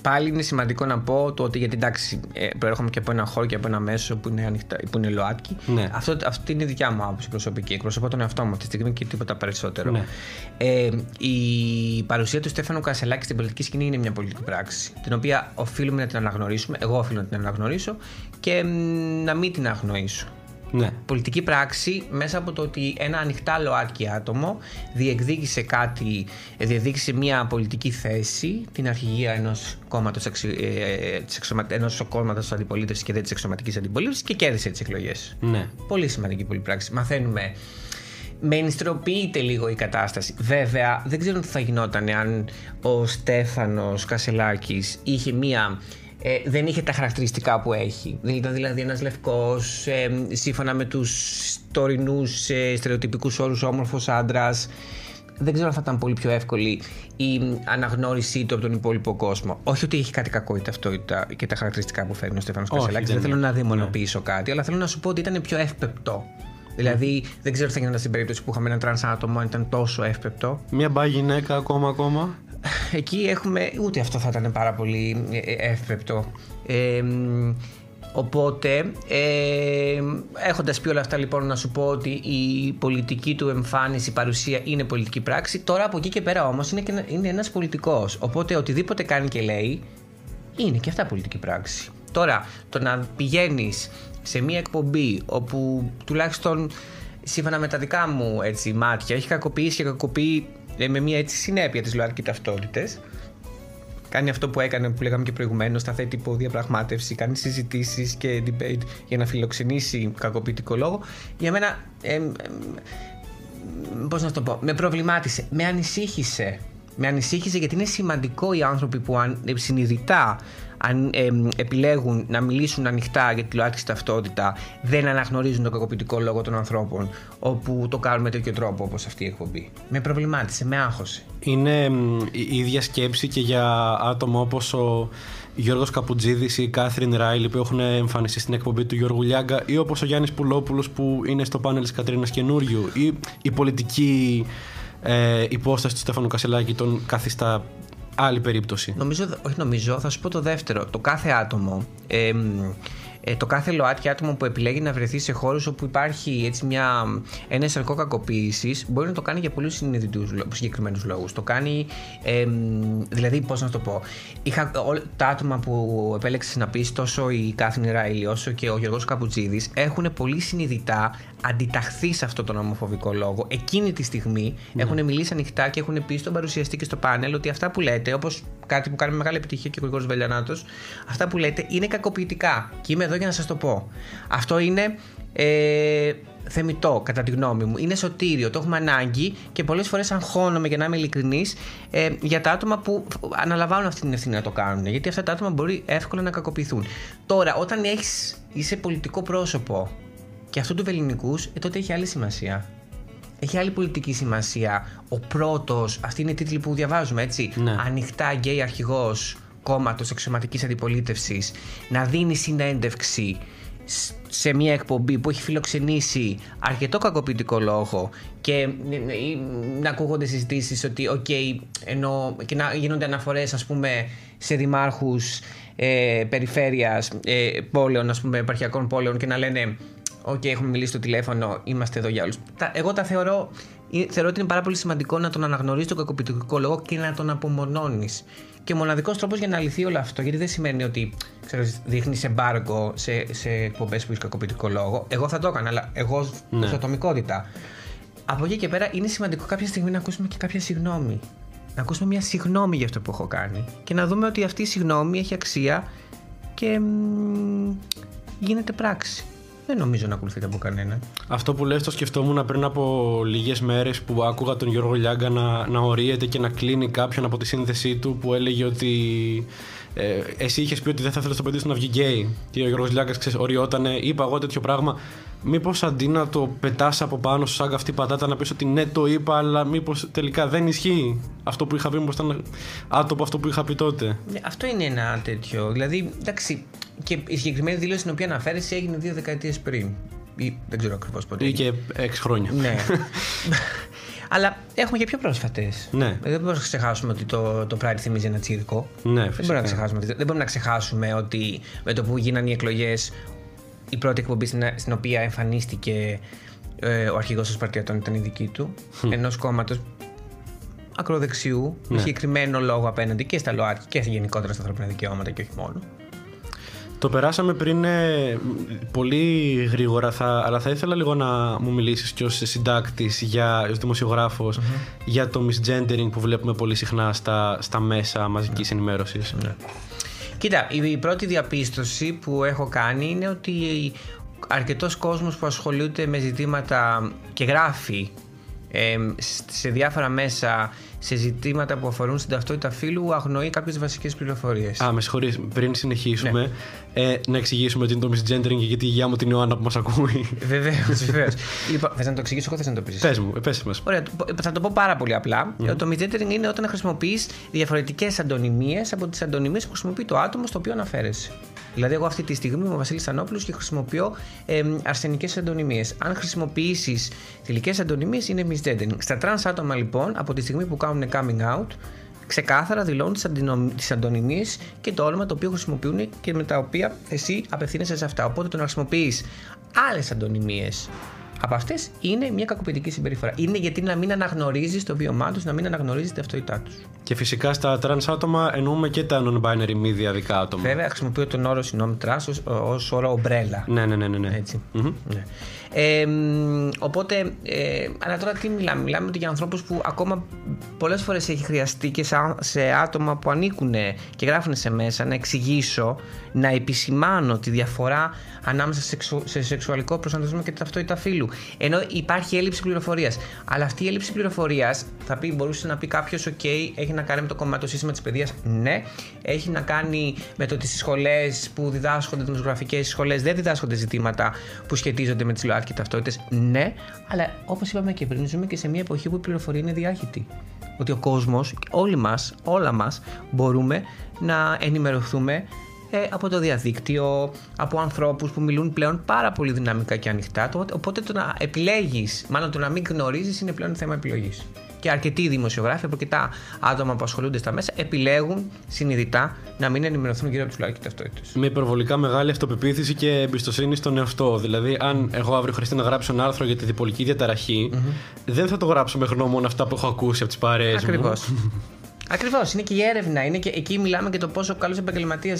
Πάλι είναι σημαντικό να πω το ότι, γιατί εντάξει, προέρχομαι και από ένα χώρο και από ένα μέσο που είναι, που είναι ΛΟΑΤΚΙ. Ναι. Αυτή είναι η δικιά μου άποψη προσωπική. Εκπροσωπώ τον εαυτό μου αυτή τη στιγμή και τίποτα περισσότερο. Ναι. Η παρουσία του Στέφανου Κασελάκη στην πολιτική σκηνή είναι μια πολιτική πράξη, την οποία οφείλουμε να την αναγνωρίσουμε. Εγώ οφείλω να την αναγνωρίσω και να μην την αγνοήσω. Ναι. Πολιτική πράξη μέσα από το ότι ένα ανοιχτά ΛΟΑΤΚΙ άτομο διεκδίκησε μια πολιτική θέση, την αρχηγία ενός κόμματος αντιπολίτευσης και δεν της εξωματικής αντιπολίτευσης, και κέρδισε τις εκλογές. Ναι. Πολύ σημαντική πολιτική πράξη. Μαθαίνουμε. Μενιστροποιείται λίγο η κατάσταση. Βέβαια, δεν ξέρω τι θα γινόταν αν ο Στέφανος Κασελάκης είχε δεν είχε τα χαρακτηριστικά που έχει. Δηλαδή ένας λευκός, σύμφωνα με τους τωρινούς στερεοτυπικούς όρους, όμορφος άντρας. Δεν ξέρω αν θα ήταν πολύ πιο εύκολη η αναγνώρισή του από τον υπόλοιπο κόσμο. Όχι ότι έχει κάτι κακό η ταυτότητα και τα χαρακτηριστικά που φέρνει ο Στέφανος Κασελάκης. Δεν θέλω να δαιμονοποιήσω κάτι, αλλά θέλω να σου πω ότι ήταν πιο εύπεπτο. Δηλαδή, δεν ξέρω τι θα γινόταν στην περίπτωση που είχαμε ένα τρανς άτομο, αν ήταν τόσο εύπεπτο. Μια μπα γυναίκα ακόμα. Εκεί έχουμε. Ούτε αυτό θα ήταν πάρα πολύ εύπεπτο. Οπότε, έχοντας πει όλα αυτά, λοιπόν, να σου πω ότι η πολιτική του εμφάνιση, παρουσία είναι πολιτική πράξη. Τώρα από εκεί και πέρα όμως είναι ένας πολιτικός. Οπότε οτιδήποτε κάνει και λέει είναι και αυτά πολιτική πράξη. Τώρα, το να πηγαίνεις σε μια εκπομπή όπου τουλάχιστον σύμφωνα με τα δικά μου μάτια έχει κακοποιήσει και κακοποιεί με μια συνέπεια τις ΛΟΑΤΚΙ ταυτότητες. Κάνει αυτό που έκανε, που λέγαμε και προηγουμένως, θα θέτει υποδιαπραγμάτευση, κάνει συζητήσεις και debate για να φιλοξενήσει κακοποιητικό λόγο. Για μένα, πώς να το πω, με προβλημάτισε, με ανησύχησε. Με ανησύχησε γιατί είναι σημαντικό οι άνθρωποι που συνειδητά επιλέγουν να μιλήσουν ανοιχτά για τη ΛΟΑΤΚΙ ταυτότητα, δεν αναγνωρίζουν τον κακοποιητικό λόγο των ανθρώπων, όπου το κάνουν με τέτοιο τρόπο όπως αυτή η εκπομπή. Με προβλημάτισε, με άγχωσε. Είναι η ίδια σκέψη και για άτομα όπως ο Γιώργος Καπουτζίδης ή η Κάθριν Ράιλι που έχουν εμφανιστεί στην εκπομπή του Γιώργου Λιάγκα, ή όπως ο Γιάννης Πουλόπουλος που είναι στο πάνελ της Κατρίνας Καινούριου, ή η πολιτική υπόσταση του Στέφανου Κασελάκη τον καθιστά άλλη περίπτωση? Νομίζω, θα σου πω το δεύτερο. Το κάθε άτομο, το κάθε ΛΟΑΤΚΙ άτομο που επιλέγει να βρεθεί σε χώρους όπου υπάρχει ένα εσωτερικό κακοποίησης, μπορεί να το κάνει για πολύ συγκεκριμένους λόγους. Το κάνει, δηλαδή, πώς να το πω, τα άτομα που επέλεξες να πεις, τόσο η Κάθριν Ράιλι όσο και ο Γιώργος Καπουτζίδης, έχουν πολύ συνειδητά αντιταχθεί σε αυτόν τον ομοφοβικό λόγο. Εκείνη τη στιγμή έχουν μιλήσει ανοιχτά και έχουν πει στον παρουσιαστή και στο πάνελ ότι αυτά που λέτε, όπως κάτι που κάνει μεγάλη επιτυχία και ο Γρηγόρης Βελιανάτος, αυτά που λέτε είναι κακοποιητικά. Και είμαι εδώ για να σας το πω. Αυτό είναι θεμιτό, κατά τη γνώμη μου. Είναι σωτήριο, το έχουμε ανάγκη και πολλές φορές αγχώνομαι, για να είμαι ειλικρινής, για τα άτομα που αναλαμβάνουν αυτή την ευθύνη να το κάνουν. Γιατί αυτά τα άτομα μπορεί εύκολα να κακοποιηθούν. Τώρα, όταν είσαι πολιτικό πρόσωπο και αυτού του ελληνικούς, τότε έχει άλλη σημασία. Έχει άλλη πολιτική σημασία. Ο πρώτος, αυτή είναι η τίτλη που διαβάζουμε, έτσι. Ναι. Ανοιχτά γκέι αρχηγός κόμματος αξιωματικής αντιπολίτευσης να δίνει συνέντευξη σε μια εκπομπή που έχει φιλοξενήσει αρκετό κακοποιητικό λόγο και να ακούγονται συζητήσεις ότι και να γίνονται αναφορές, ας πούμε, σε δημάρχους περιφέρειας, πόλεων, ας πούμε, επαρχιακών πόλεων, και να λένε έχουμε μιλήσει στο τηλέφωνο, είμαστε εδώ για όλους. Εγώ τα θεωρώ ότι είναι πάρα πολύ σημαντικό να τον αναγνωρίζεις τον κακοποιητικό λόγο και να τον απομονώνεις. Και ο μοναδικός τρόπος για να λυθεί όλο αυτό, γιατί δεν σημαίνει ότι δείχνεις εμπάργκο σε εκπομπές που έχει κακοποιητικό λόγο. Εγώ θα το έκανα, αλλά εγώ σε ατομικότητα. Από εκεί και πέρα είναι σημαντικό κάποια στιγμή να ακούσουμε και κάποια συγγνώμη. Να ακούσουμε μια συγγνώμη για αυτό που έχω κάνει και να δούμε ότι αυτή η συγγνώμη έχει αξία και γίνεται πράξη. Δεν νομίζω να ακολουθείται από κανένα. Αυτό που λες το σκεφτόμουν πριν από λίγες μέρες που άκουγα τον Γιώργο Λιάγκα να ορίεται και να κλείνει κάποιον από τη σύνθεσή του που έλεγε ότι εσύ είχες πει ότι δεν θα ήθελες το παιδί σου να βγει γκέι. Και ο Γιώργος Λιάγκας οριότανε, είπα εγώ τέτοιο πράγμα. Μήπως αντί να το πετάς από πάνω σου σαν καυτή πατάτα να πεις ότι ναι, το είπα, αλλά μήπως τελικά δεν ισχύει αυτό που είχα πει, μήπως ήταν άτομο αυτό που είχα πει τότε. Αυτό είναι ένα τέτοιο. Δηλαδή, εντάξει, και η συγκεκριμένη δήλωση στην οποία αναφέρεσαι έγινε 2 δεκαετίες πριν. Ή δεν ξέρω ακριβώς πότε. Ή και 6 χρόνια. Ναι. Αλλά έχουμε και πιο πρόσφατες. Ναι. Δεν μπορούμε να ξεχάσουμε ότι το Pride θυμίζει ένα τσίρκο. Ναι, δεν μπορούμε να ξεχάσουμε ότι με το που γίνανε οι εκλογές, η πρώτη εκπομπή στην οποία εμφανίστηκε ο αρχηγός των Σπαρτιατών ήταν η δική του, ενός κόμματος ακροδεξιού, με συγκεκριμένο λόγο απέναντι και στα ΛΟΑΤΚΙ και γενικότερα στα ανθρώπινα δικαιώματα και όχι μόνο. Το περάσαμε πριν πολύ γρήγορα, αλλά θα ήθελα λίγο να μου μιλήσεις και ως συντάκτης, ως δημοσιογράφος, για το misgendering που βλέπουμε πολύ συχνά στα μέσα μαζικής ενημέρωσης. Ναι. Κοίτα, η πρώτη διαπίστωση που έχω κάνει είναι ότι αρκετός κόσμος που ασχολείται με ζητήματα και γράφει σε διάφορα μέσα σε ζητήματα που αφορούν στην ταυτότητα φύλου αγνοεί κάποιες βασικές πληροφορίες. Με συγχωρείς, πριν συνεχίσουμε, να εξηγήσουμε τι είναι το misgendering και γιατί η γεια μου την Ιωάννα που μας ακούει. Βεβαίως. Λοιπόν, θες να το εξηγήσω, θες να το πεις? Πες μας. Ωραία, θα το πω πάρα πολύ απλά. Το misgendering είναι όταν χρησιμοποιείς διαφορετικές αντωνυμίες από τις αντωνυμίες που χρησιμοποιεί το άτομο στο οποίο αναφέρεσαι. Δηλαδή, εγώ αυτή τη στιγμή είμαι ο Βασίλης Ανόπουλος και χρησιμοποιώ αρσενικές αντωνυμίες. Αν χρησιμοποιήσεις θηλυκές αντωνυμίες, είναι misgendering. Στα trans άτομα, λοιπόν, από τη στιγμή που κάνουν coming out, ξεκάθαρα δηλώνουν τις αντωνυμίες και το όνομα το οποίο χρησιμοποιούν και με τα οποία εσύ απευθύνεσαι σε αυτά. Οπότε το να χρησιμοποιείς άλλες αντωνυμίες από αυτές είναι μια κακοποιητική συμπεριφορά. Είναι γιατί να μην αναγνωρίζεις το βίωμά τους, να μην αναγνωρίζεις την ταυτότητά τους. Και φυσικά στα trans άτομα εννοούμε και τα non-binary μη διαδικά άτομα. Βέβαια, χρησιμοποιώ τον όρο trans ως όρο ομπρέλα. Ναι. Έτσι. Ναι. Οπότε, αλλά τώρα τι μιλάμε? Μιλάμε ότι για ανθρώπους που ακόμα πολλές φορές έχει χρειαστεί και σε άτομα που ανήκουν και γράφουν σε μέσα να εξηγήσω, να επισημάνω τη διαφορά ανάμεσα σε σεξουαλικό προσανατολισμό και ταυτότητα φύλου. Ενώ υπάρχει έλλειψη πληροφορίας. Αλλά αυτή η έλλειψη πληροφορίας μπορούσε να πει κάποιος: OK, έχει να κάνει με το κομμάτι το σύστημα της παιδείας. Ναι. Έχει να κάνει με το ότι στις σχολές που διδάσκονται, δημοσιογραφικές σχολές, δεν διδάσκονται ζητήματα που σχετίζονται με τις ΛΟΑΤΚΙ ταυτότητες. Ναι. Αλλά όπως είπαμε και πριν, ζούμε και σε μια εποχή που η πληροφορία είναι διάχυτη. Ότι ο κόσμος, όλα μας μπορούμε να ενημερωθούμε από το διαδίκτυο, από ανθρώπους που μιλούν πλέον πάρα πολύ δυναμικά και ανοιχτά. Οπότε το να επιλέγεις, μάλλον το να μην γνωρίζεις, είναι πλέον θέμα επιλογής. Και αρκετοί δημοσιογράφοι, αρκετά άτομα που ασχολούνται στα μέσα, επιλέγουν συνειδητά να μην ενημερωθούν γύρω από τους ΛΟΑΤΚΙ ταυτότητες. Με υπερβολικά μεγάλη αυτοπεποίθηση και εμπιστοσύνη στον εαυτό. Δηλαδή, αν εγώ αύριο χρειαστεί να γράψω ένα άρθρο για τη διπολική διαταραχή, δεν θα το γράψω με γνώμονα αυτά που έχω ακούσει από τις παρέες μου. Ακριβώς, είναι και η έρευνα. Είναι και εκεί μιλάμε για το πόσο καλό επαγγελματία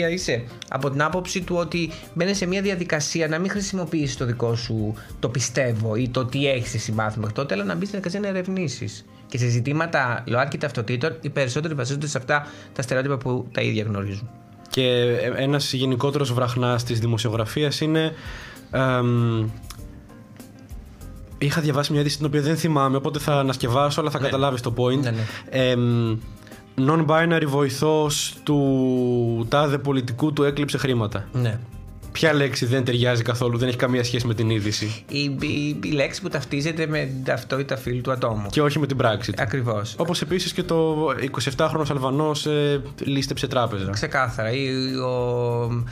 είσαι. Από την άποψη του ότι μπαίνεις σε μια διαδικασία να μην χρησιμοποιήσεις το δικό σου το πιστεύω ή το τι έχεις εσύ μάθει μέχρι τότε, αλλά να μπεις στην διαδικασία να ερευνήσεις. Και σε ζητήματα ΛΟΑΤΚΙ ταυτοτήτων, οι περισσότεροι βασίζονται σε αυτά τα στερεότυπα που τα ίδια γνωρίζουν. Και ένας γενικότερος βραχνάς της δημοσιογραφίας είναι. Είχα διαβάσει μια είδηση την οποία δεν θυμάμαι, οπότε θα ανασκευάσω, αλλά θα καταλάβεις το point. Non-binary βοηθός του τάδε πολιτικού του έκλειψε χρήματα. Ναι. Ποια λέξη δεν ταιριάζει καθόλου, δεν έχει καμία σχέση με την είδηση? Η λέξη που ταυτίζεται με την ταυτότητα φύλου του ατόμου. Και όχι με την πράξη του. Ακριβώς. Όπως επίσης και το 27χρονος Αλβανός λίστεψε τράπεζα. Ξεκάθαρα. Ο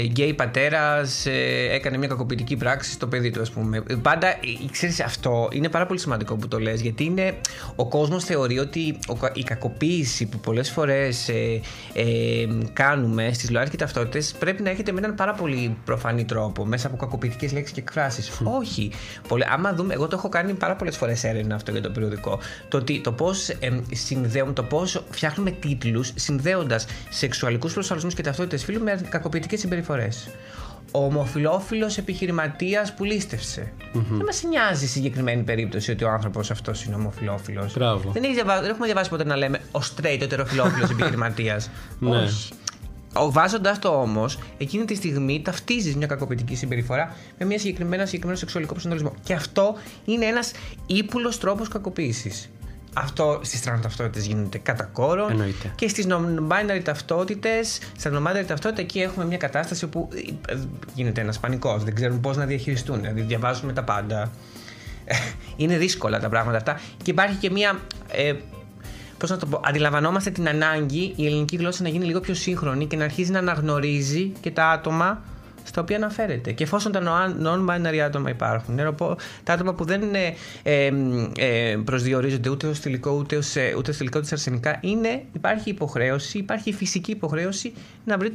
γκέι πατέρας έκανε μια κακοποιητική πράξη στο παιδί του, ας πούμε. Πάντα, ξέρεις, αυτό είναι πάρα πολύ σημαντικό που το λες, γιατί ο κόσμος θεωρεί ότι η κακοποίηση που πολλές φορές κάνουμε στις ΛΟΑΤΚΙ ταυτότητες πρέπει να έχετε με έναν πάρα πολύ προφανή τρόπο, μέσα από κακοποιητικές λέξεις και εκφράσεις. Όχι. Άμα δούμε, εγώ το έχω κάνει πάρα πολλές φορές έρευνα αυτό για το περιοδικό. Το πώς συνδέουμε, το πώς φτιάχνουμε τίτλους συνδέοντας σεξουαλικούς προσανατολισμούς και ταυτότητες φύλου με κακοποιητικές συμπεριφορές. Ο ομοφυλόφιλος επιχειρηματίας που λίστευσε. Δεν μας νοιάζει η συγκεκριμένη περίπτωση ότι ο άνθρωπος αυτός είναι ομοφυλόφιλος. Δεν έχουμε διαβάσει ποτέ να λέμε ο straight, ο ετεροφυλόφιλος επιχειρηματίας. Όχι. Βάζοντας το όμως, εκείνη τη στιγμή ταυτίζεις μια κακοποιητική συμπεριφορά με μια συγκεκριμένο σεξουαλικό προσανατολισμό. Και αυτό είναι ένας ύπουλος τρόπος κακοποίησης. Αυτό στις trans ταυτότητες γίνεται κατά κόρον. Εννοείται. Και στις non-binary ταυτότητες, στα non-binary ταυτότητα, εκεί έχουμε μια κατάσταση όπου γίνεται ένας πανικός. Δεν ξέρουν πώς να διαχειριστούν. Δηλαδή, διαβάζουμε τα πάντα. Είναι δύσκολα τα πράγματα αυτά. Και υπάρχει και μια. Πώς να το πω, αντιλαμβανόμαστε την ανάγκη η ελληνική γλώσσα να γίνει λίγο πιο σύγχρονη και να αρχίζει να αναγνωρίζει και τα άτομα στα οποία αναφέρεται. Και εφόσον τα non-binary άτομα υπάρχουν, τα άτομα που δεν προσδιορίζονται ούτε ως θηλυκό ούτε ως αρσενικά, υπάρχει υποχρέωση, υπάρχει φυσική υποχρέωση να βρει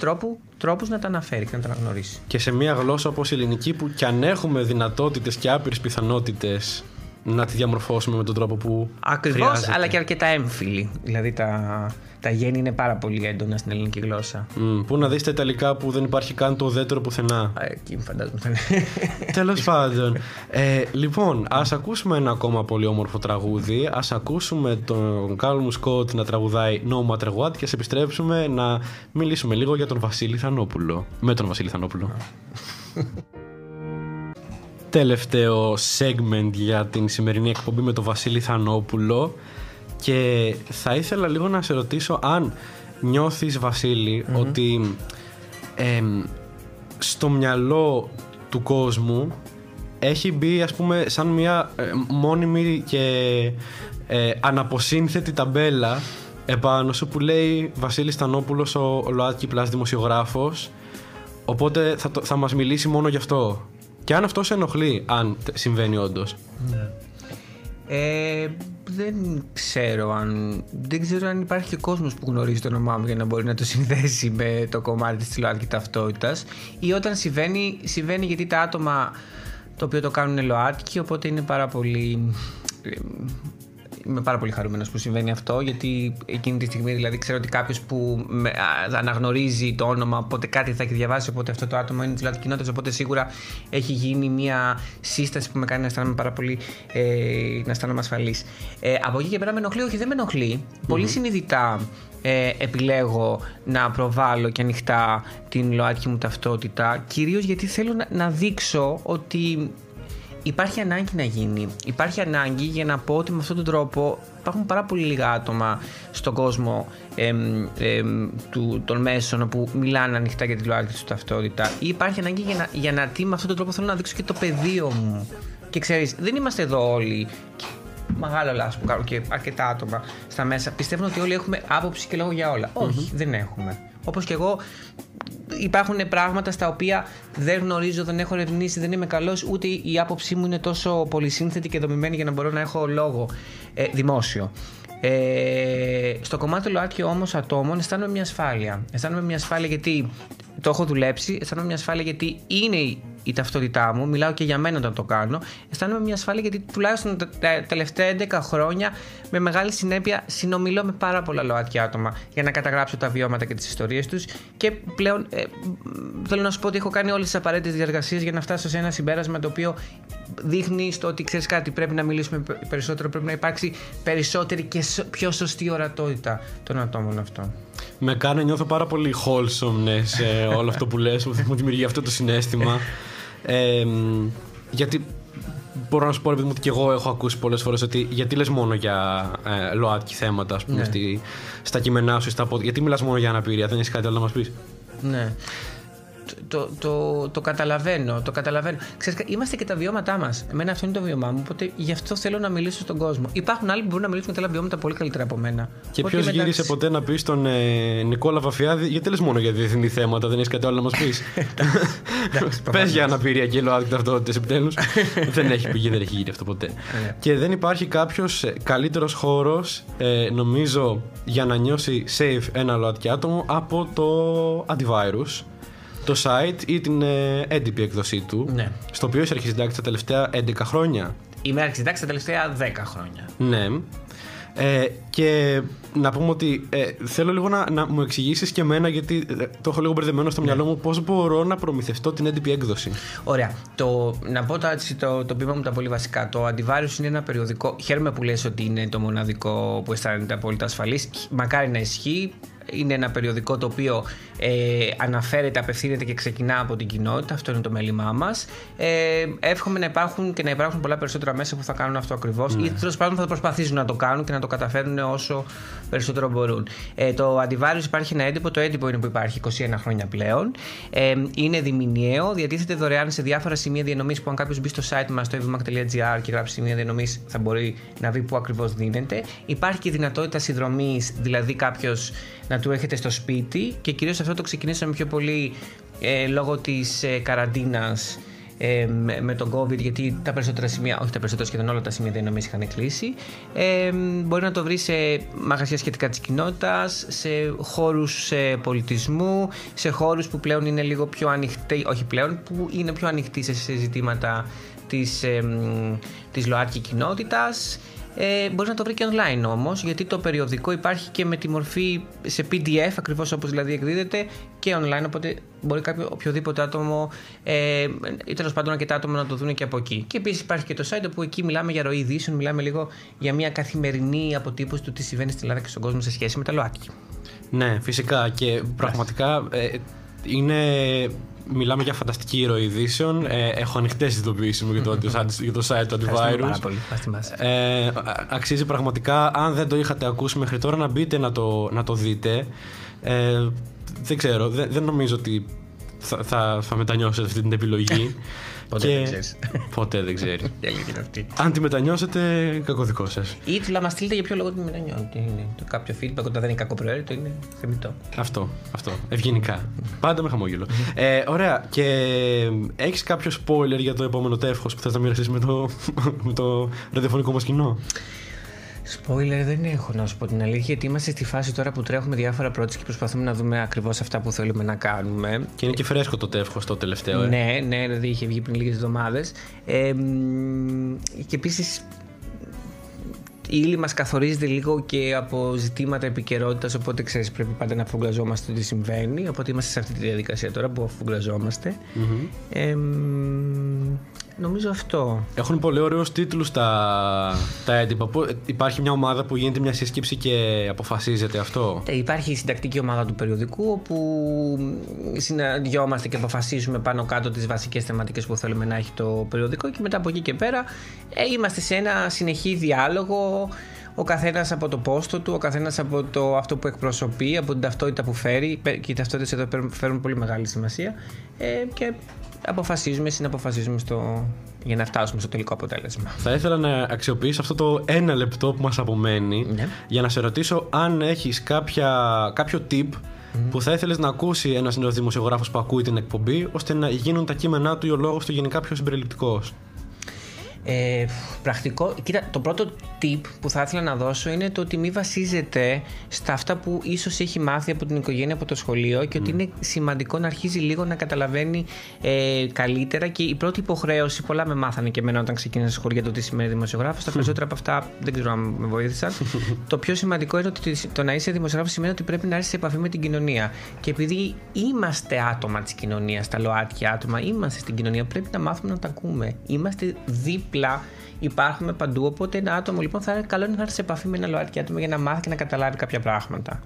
τρόπους να τα αναφέρει και να τα αναγνωρίσει. Και σε μια γλώσσα όπως η ελληνική, που κι αν έχουμε δυνατότητες και άπειρες πιθανότητες να τη διαμορφώσουμε με τον τρόπο που ακριβώς, χρειάζεται. αλλά και αρκετά έμφυλη. Δηλαδή τα γέννη είναι πάρα πολύ έντονα στην ελληνική γλώσσα. Πού να δεις τα ιταλικά που δεν υπάρχει καν το ουδέτερο πουθενά. Εκεί φαντάζομαι θα είναι. Τέλος πάντων. Λοιπόν, ας ακούσουμε ένα ακόμα πολύ όμορφο τραγούδι. Ας ακούσουμε τον Κάλμου Σκοτ να τραγουδάει No Matter What και ας επιστρέψουμε να μιλήσουμε λίγο για τον Βασίλη Θανόπουλο. Με τον Βασίλη Θανόπουλο. Τελευταίο segment για την σημερινή εκπομπή με τον Βασίλη Θανόπουλο. Και θα ήθελα λίγο να σε ρωτήσω αν νιώθεις, Βασίλη, ότι στο μυαλό του κόσμου έχει μπει, ας πούμε, σαν μια μόνιμη και αναποσύνθετη ταμπέλα επάνω σου που λέει Βασίλης Θανόπουλος, ο ΛΟΑΤΚΙ Plus δημοσιογράφος, οπότε θα μας μιλήσει μόνο γι' αυτό. Και αν αυτό σε ενοχλεί, αν συμβαίνει όντως. Δεν ξέρω αν υπάρχει και κόσμος που γνωρίζει το όνομά μου για να μπορεί να το συνδέσει με το κομμάτι της ΛΟΑΤΚΙ ταυτότητας, ή όταν συμβαίνει γιατί τα άτομα το οποίο το κάνουν ΛΟΑΤΚΙ, οπότε είναι είμαι πάρα πολύ χαρούμενος που συμβαίνει αυτό, γιατί εκείνη τη στιγμή δηλαδή ξέρω ότι κάποιος που αναγνωρίζει το όνομα, οπότε κάτι θα έχει διαβάσει, οπότε αυτό το άτομο είναι της ΛΟΑΤΚΙ κοινότητας, οπότε σίγουρα έχει γίνει μια σύσταση που με κάνει να αισθάνομαι πάρα πολύ, να αισθάνομαι ασφαλής. Από εκεί και πέρα με ενοχλεί, όχι δεν με ενοχλεί. Πολύ συνειδητά επιλέγω να προβάλλω και ανοιχτά την ΛΟΑΤΚΙ μου ταυτότητα, κυρίως γιατί θέλω να δείξω ότι υπάρχει ανάγκη να γίνει. Υπάρχει ανάγκη για να πω ότι με αυτόν τον τρόπο υπάρχουν πάρα πολύ λίγα άτομα στον κόσμο των μέσων που μιλάνε ανοιχτά για τη ΛΟΑΤΚΙ του ταυτότητα. Ή υπάρχει ανάγκη για να με αυτόν τον τρόπο θέλω να δείξω και το πεδίο μου. Και ξέρεις, δεν είμαστε εδώ όλοι. Μεγάλο λάθος που κάνω και αρκετά άτομα στα μέσα πιστεύουν ότι όλοι έχουμε άποψη και λόγο για όλα. Όχι, δεν έχουμε. Όπως και εγώ, υπάρχουν πράγματα στα οποία δεν γνωρίζω, δεν έχω ερευνήσει, δεν είμαι καλός, ούτε η άποψή μου είναι τόσο πολυσύνθετη και δομημένη για να μπορώ να έχω λόγο δημόσιο. Στο κομμάτι του ΛΟΑΤΚΙ όμως ατόμων αισθάνομαι μια ασφάλεια. Αισθάνομαι μια ασφάλεια γιατί το έχω δουλέψει, αισθάνομαι μια ασφάλεια γιατί είναι η ταυτότητά μου, μιλάω και για μένα όταν το κάνω. Αισθάνομαι μια ασφάλεια γιατί τουλάχιστον τα τελευταία 11 χρόνια με μεγάλη συνέπεια συνομιλώ με πάρα πολλά ΛΟΑΤΚΙ άτομα για να καταγράψω τα βιώματα και τις ιστορίες τους, και πλέον θέλω να σου πω ότι έχω κάνει όλες τις απαραίτητες διαργασίες για να φτάσω σε ένα συμπέρασμα το οποίο δείχνει στο ότι ξέρεις κάτι, πρέπει να μιλήσουμε περισσότερο, πρέπει να υπάρξει περισσότερη και πιο σωστή ορατότητα των ατόμων αυτών. Με κάνει νιώθω πάρα πολύ wholesomeness όλο αυτό που λες, μου δημιουργεί αυτό το συναίσθημα. Γιατί μπορώ να σου πω, επειδή μου και εγώ έχω ακούσει πολλές φορές ότι γιατί λες μόνο για ΛΟΑΤΚΙ θέματα, ας πούμε, στα κείμενά σου, γιατί μιλάς μόνο για αναπηρία, δεν έχεις κάτι άλλο να μας πεις? Ναι. Το καταλαβαίνω. Ξέρεις, είμαστε και τα βιώματά μας. Εμένα αυτό είναι το βιώμά μου, οπότε γι' αυτό θέλω να μιλήσω στον κόσμο. Υπάρχουν άλλοι που μπορούν να μιλήσουν για τα άλλα βιώματα πολύ καλύτερα από μένα. Και ποιος γύρισε ποτέ να πει στον Νικόλα Βαφιάδη, γιατί λες μόνο για διεθνή θέματα, δεν έχεις κάτι άλλο να μας πεις? Πες για αναπηρία και ΛΟΑΤΚΙ ταυτότητες επιτέλους. Δεν έχει πηγεί, δεν έχει γίνει αυτό ποτέ. Και δεν υπάρχει κάποιος καλύτερος χώρος, νομίζω, για να νιώσει safe ένα ΛΟΑΤΚΙ άτομο από το Antivirus, το site ή την έντυπη έκδοσή του, στο οποίο είσαι αρχισυντάκτης τα τελευταία 11 χρόνια. Είμαι αρχισυντάκτης τα τελευταία 10 χρόνια. Ναι. Και να πούμε ότι θέλω λίγο να μου εξηγήσεις και εμένα, γιατί το έχω λίγο μπερδεμένο στο μυαλό μου, πώς μπορώ να προμηθευτώ την έντυπη έκδοση. Ωραία. Να πω το πείμα μου τα πολύ βασικά. Το Antivirus είναι ένα περιοδικό. Χαίρομαι που λες ότι είναι το μοναδικό που αισθάνεται απόλυτα ασφαλής. Μακάρι να ισχύει. είναι ένα περιοδικό το οποίο αναφέρεται, απευθύνεται και ξεκινά από την κοινότητα. Αυτό είναι το μέλημά μας. Εύχομαι να υπάρχουν και να υπάρχουν πολλά περισσότερα μέσα που θα κάνουν αυτό ακριβώς, ή τέλος πάντων θα προσπαθήσουν να το κάνουν και να το καταφέρουν όσο περισσότερο μπορούν. Το Antivirus υπάρχει ένα έντυπο. Το έντυπο είναι που υπάρχει 21 χρόνια πλέον. Είναι διμηνιαίο, διατίθεται δωρεάν σε διάφορα σημεία διανομής που αν κάποιος μπει στο site μας, στο evmac.gr, και γράψει σημεία διανομής, θα μπορεί να δει πού ακριβώς δίνεται. Υπάρχει και δυνατότητα συνδρομής, δηλαδή κάποιος να του έχετε στο σπίτι, και κυρίως αυτό το ξεκινήσαμε πιο πολύ λόγω της καραντίνας με τον COVID, γιατί τα περισσότερα σημεία, όχι τα περισσότερα, σχεδόν όλα τα σημεία διανομής είχαν κλείσει. Μπορεί να το βρει σε μαγαζιά σχετικά της κοινότητας, σε χώρους πολιτισμού, σε χώρους που πλέον είναι λίγο πιο ανοιχτοί, όχι πλέον, που είναι πιο ανοιχτοί σε ζητήματα της ΛΟΑΤΚΙ κοινότητας. Μπορεί να το βρει και online όμως, γιατί το περιοδικό υπάρχει και με τη μορφή σε PDF, ακριβώς όπως δηλαδή εκδίδεται, και online, οπότε μπορεί οποιοδήποτε άτομο ή τέλος πάντων αρκετά άτομα να το δουν και από εκεί. Και επίσης υπάρχει και το site, που εκεί μιλάμε για ροή ειδήσεων, μιλάμε λίγο για μια καθημερινή αποτύπωση του τι συμβαίνει στην Ελλάδα και στον κόσμο σε σχέση με τα ΛΟΑΤΚΙ. Ναι, φυσικά, και πραγματικά μιλάμε για φανταστική ροή ειδήσεων. Έχω ανοιχτές ειδοποιήσεις μου για το site του Antivirus. Πάρα πολύ. Αξίζει πραγματικά. Αν δεν το είχατε ακούσει μέχρι τώρα, να μπείτε να το δείτε. Δεν ξέρω, δεν νομίζω ότι θα μετανιώσετε αυτή την επιλογή. Ποτέ δεν ξέρει. Αν τη μετανιώσετε, κακό δικό σας. Ή του να μας στείλετε για ποιο λόγο τη μετανιώσετε. Κάποιο feedback όταν δεν είναι κακοπροαίρετο, είναι θεμιτό. Αυτό. Ευγενικά. Πάντα με χαμόγελο. Ωραία. Και έχεις κάποιο spoiler για το επόμενο τεύχος που θες να μοιραστείς με το ραδιοφωνικό μας κοινό? Spoiler δεν έχω, να σου πω την αλήθεια, γιατί είμαστε στη φάση τώρα που τρέχουμε διάφορα projects και προσπαθούμε να δούμε ακριβώς αυτά που θέλουμε να κάνουμε. Και είναι και φρέσκο το τεύχος το τελευταίο. Ναι, δηλαδή είχε βγει πριν λίγες εβδομάδες. Και επίσης η ύλη μας καθορίζεται λίγο και από ζητήματα επικαιρότητας, οπότε ξέρεις, πρέπει πάντα να αφουγκραζόμαστε τι συμβαίνει. Οπότε είμαστε σε αυτή τη διαδικασία τώρα που αφουγκραζόμαστε. Νομίζω αυτό. Έχουν πολύ ωραίους τίτλους τα έντυπα. Υπάρχει μια ομάδα που γίνεται μια σύσκεψη και αποφασίζεται αυτό. Υπάρχει η συντακτική ομάδα του περιοδικού, όπου συναντιόμαστε και αποφασίζουμε πάνω κάτω τις βασικές θεματικές που θέλουμε να έχει το περιοδικό, και μετά από εκεί και πέρα είμαστε σε ένα συνεχή διάλογο. Ο καθένας από το πόστο του, ο καθένας από αυτό που εκπροσωπεί, από την ταυτότητα που φέρει, και οι ταυτότητες εδώ φέρουν πολύ μεγάλη σημασία, και συναποφασίζουμε για να φτάσουμε στο τελικό αποτέλεσμα. Θα ήθελα να αξιοποιήσω αυτό το ένα λεπτό που μας απομένει, για να σε ρωτήσω αν έχεις κάποιο tip που θα ήθελες να ακούσει ένας νέος δημοσιογράφος που ακούει την εκπομπή, ώστε να γίνουν τα κείμενά του ή ο λόγος του γενικά πιο συμπεριληπτικός. Πρακτικό. Κοίτα, το πρώτο tip που θα ήθελα να δώσω είναι το ότι μην βασίζεται στα αυτά που ίσως έχει μάθει από την οικογένεια, από το σχολείο, και ότι είναι σημαντικό να αρχίζει λίγο να καταλαβαίνει καλύτερα. Και η πρώτη υποχρέωση, πολλά με μάθανε και εμένα όταν ξεκίνησα σχολείο για το τι σημαίνει δημοσιογράφος. Τα περισσότερα από αυτά δεν ξέρω αν με βοήθησαν. Το πιο σημαντικό είναι ότι το να είσαι δημοσιογράφος σημαίνει ότι πρέπει να έρθεις σε επαφή με την κοινωνία. Και επειδή είμαστε άτομα της κοινωνίας, τα ΛΟΑΤΚΙ άτομα, είμαστε στην κοινωνία, πρέπει να μάθουμε να τα ακούμε. Είμαστε δίπλα, υπάρχουμε παντού. Οπότε ένα άτομο λοιπόν θα είναι καλό να έρθει σε επαφή με ένα ΛΟΑΤΚΙ άτομο για να μάθει και να καταλάβει κάποια πράγματα.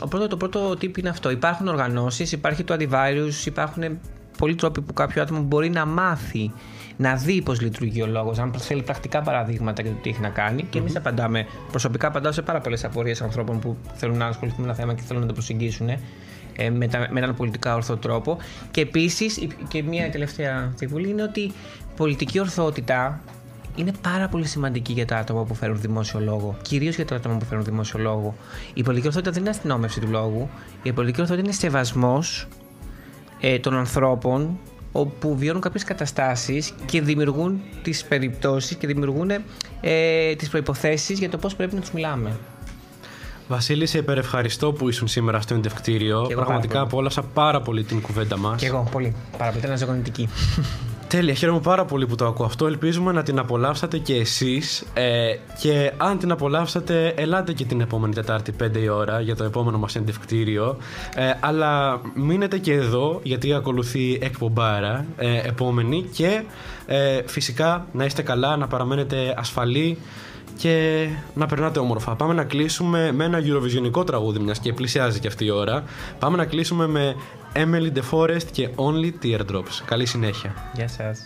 Οπότε το πρώτο tip είναι αυτό. Υπάρχουν οργανώσεις, υπάρχει το Antivirus, υπάρχουν πολλοί τρόποι που κάποιο άτομο μπορεί να μάθει, να δει πώς λειτουργεί ο λόγος, αν θέλει πρακτικά παραδείγματα για το τι έχει να κάνει. Και εμείς απαντάμε, προσωπικά απαντάω σε πάρα πολλές απορίες ανθρώπων που θέλουν να ασχοληθούν με ένα θέμα και θέλουν να το προσεγγίσουν με έναν πολιτικά ορθό τρόπο. Και επίσης, και μια τελευταία συμβουλή είναι ότι η πολιτική ορθότητα είναι πάρα πολύ σημαντική για τα άτομα που φέρουν δημόσιο λόγο. Κυρίως για τα άτομα που φέρουν δημόσιο λόγο. Η πολιτική ορθότητα δεν είναι αστυνόμευση του λόγου. Η πολιτική ορθότητα είναι σεβασμός των ανθρώπων, όπου βιώνουν κάποιες καταστάσεις και δημιουργούν τις περιπτώσεις και δημιουργούν τις προϋποθέσεις για το πώς πρέπει να τους μιλάμε. Βασίλη, σε υπερευχαριστώ που ήσουν σήμερα στο εντευκτήριο. Πραγματικά απόλαυσα πάρα πολύ την κουβέντα μας. Και εγώ πολύ. Πάρα πολύ. Ήταν αναζωογονητική. Τέλεια, χαίρομαι πάρα πολύ που το ακούω αυτό. Ελπίζουμε να την απολαύσατε και εσείς. Και αν την απολαύσατε, ελάτε και την επόμενη Τετάρτη 5 η ώρα για το επόμενο μας συνεντευκτήριο. Αλλά μείνετε και εδώ, γιατί ακολουθεί εκπομπάρα επόμενη. Και φυσικά να είστε καλά, να παραμένετε ασφαλή και να περνάτε όμορφα. Πάμε να κλείσουμε με ένα Eurovisionικό τραγούδι, μιας και πλησιάζει και αυτή η ώρα. Πάμε να κλείσουμε με Emily De Forest και Only Teardrops. Καλή συνέχεια. Γεια σας.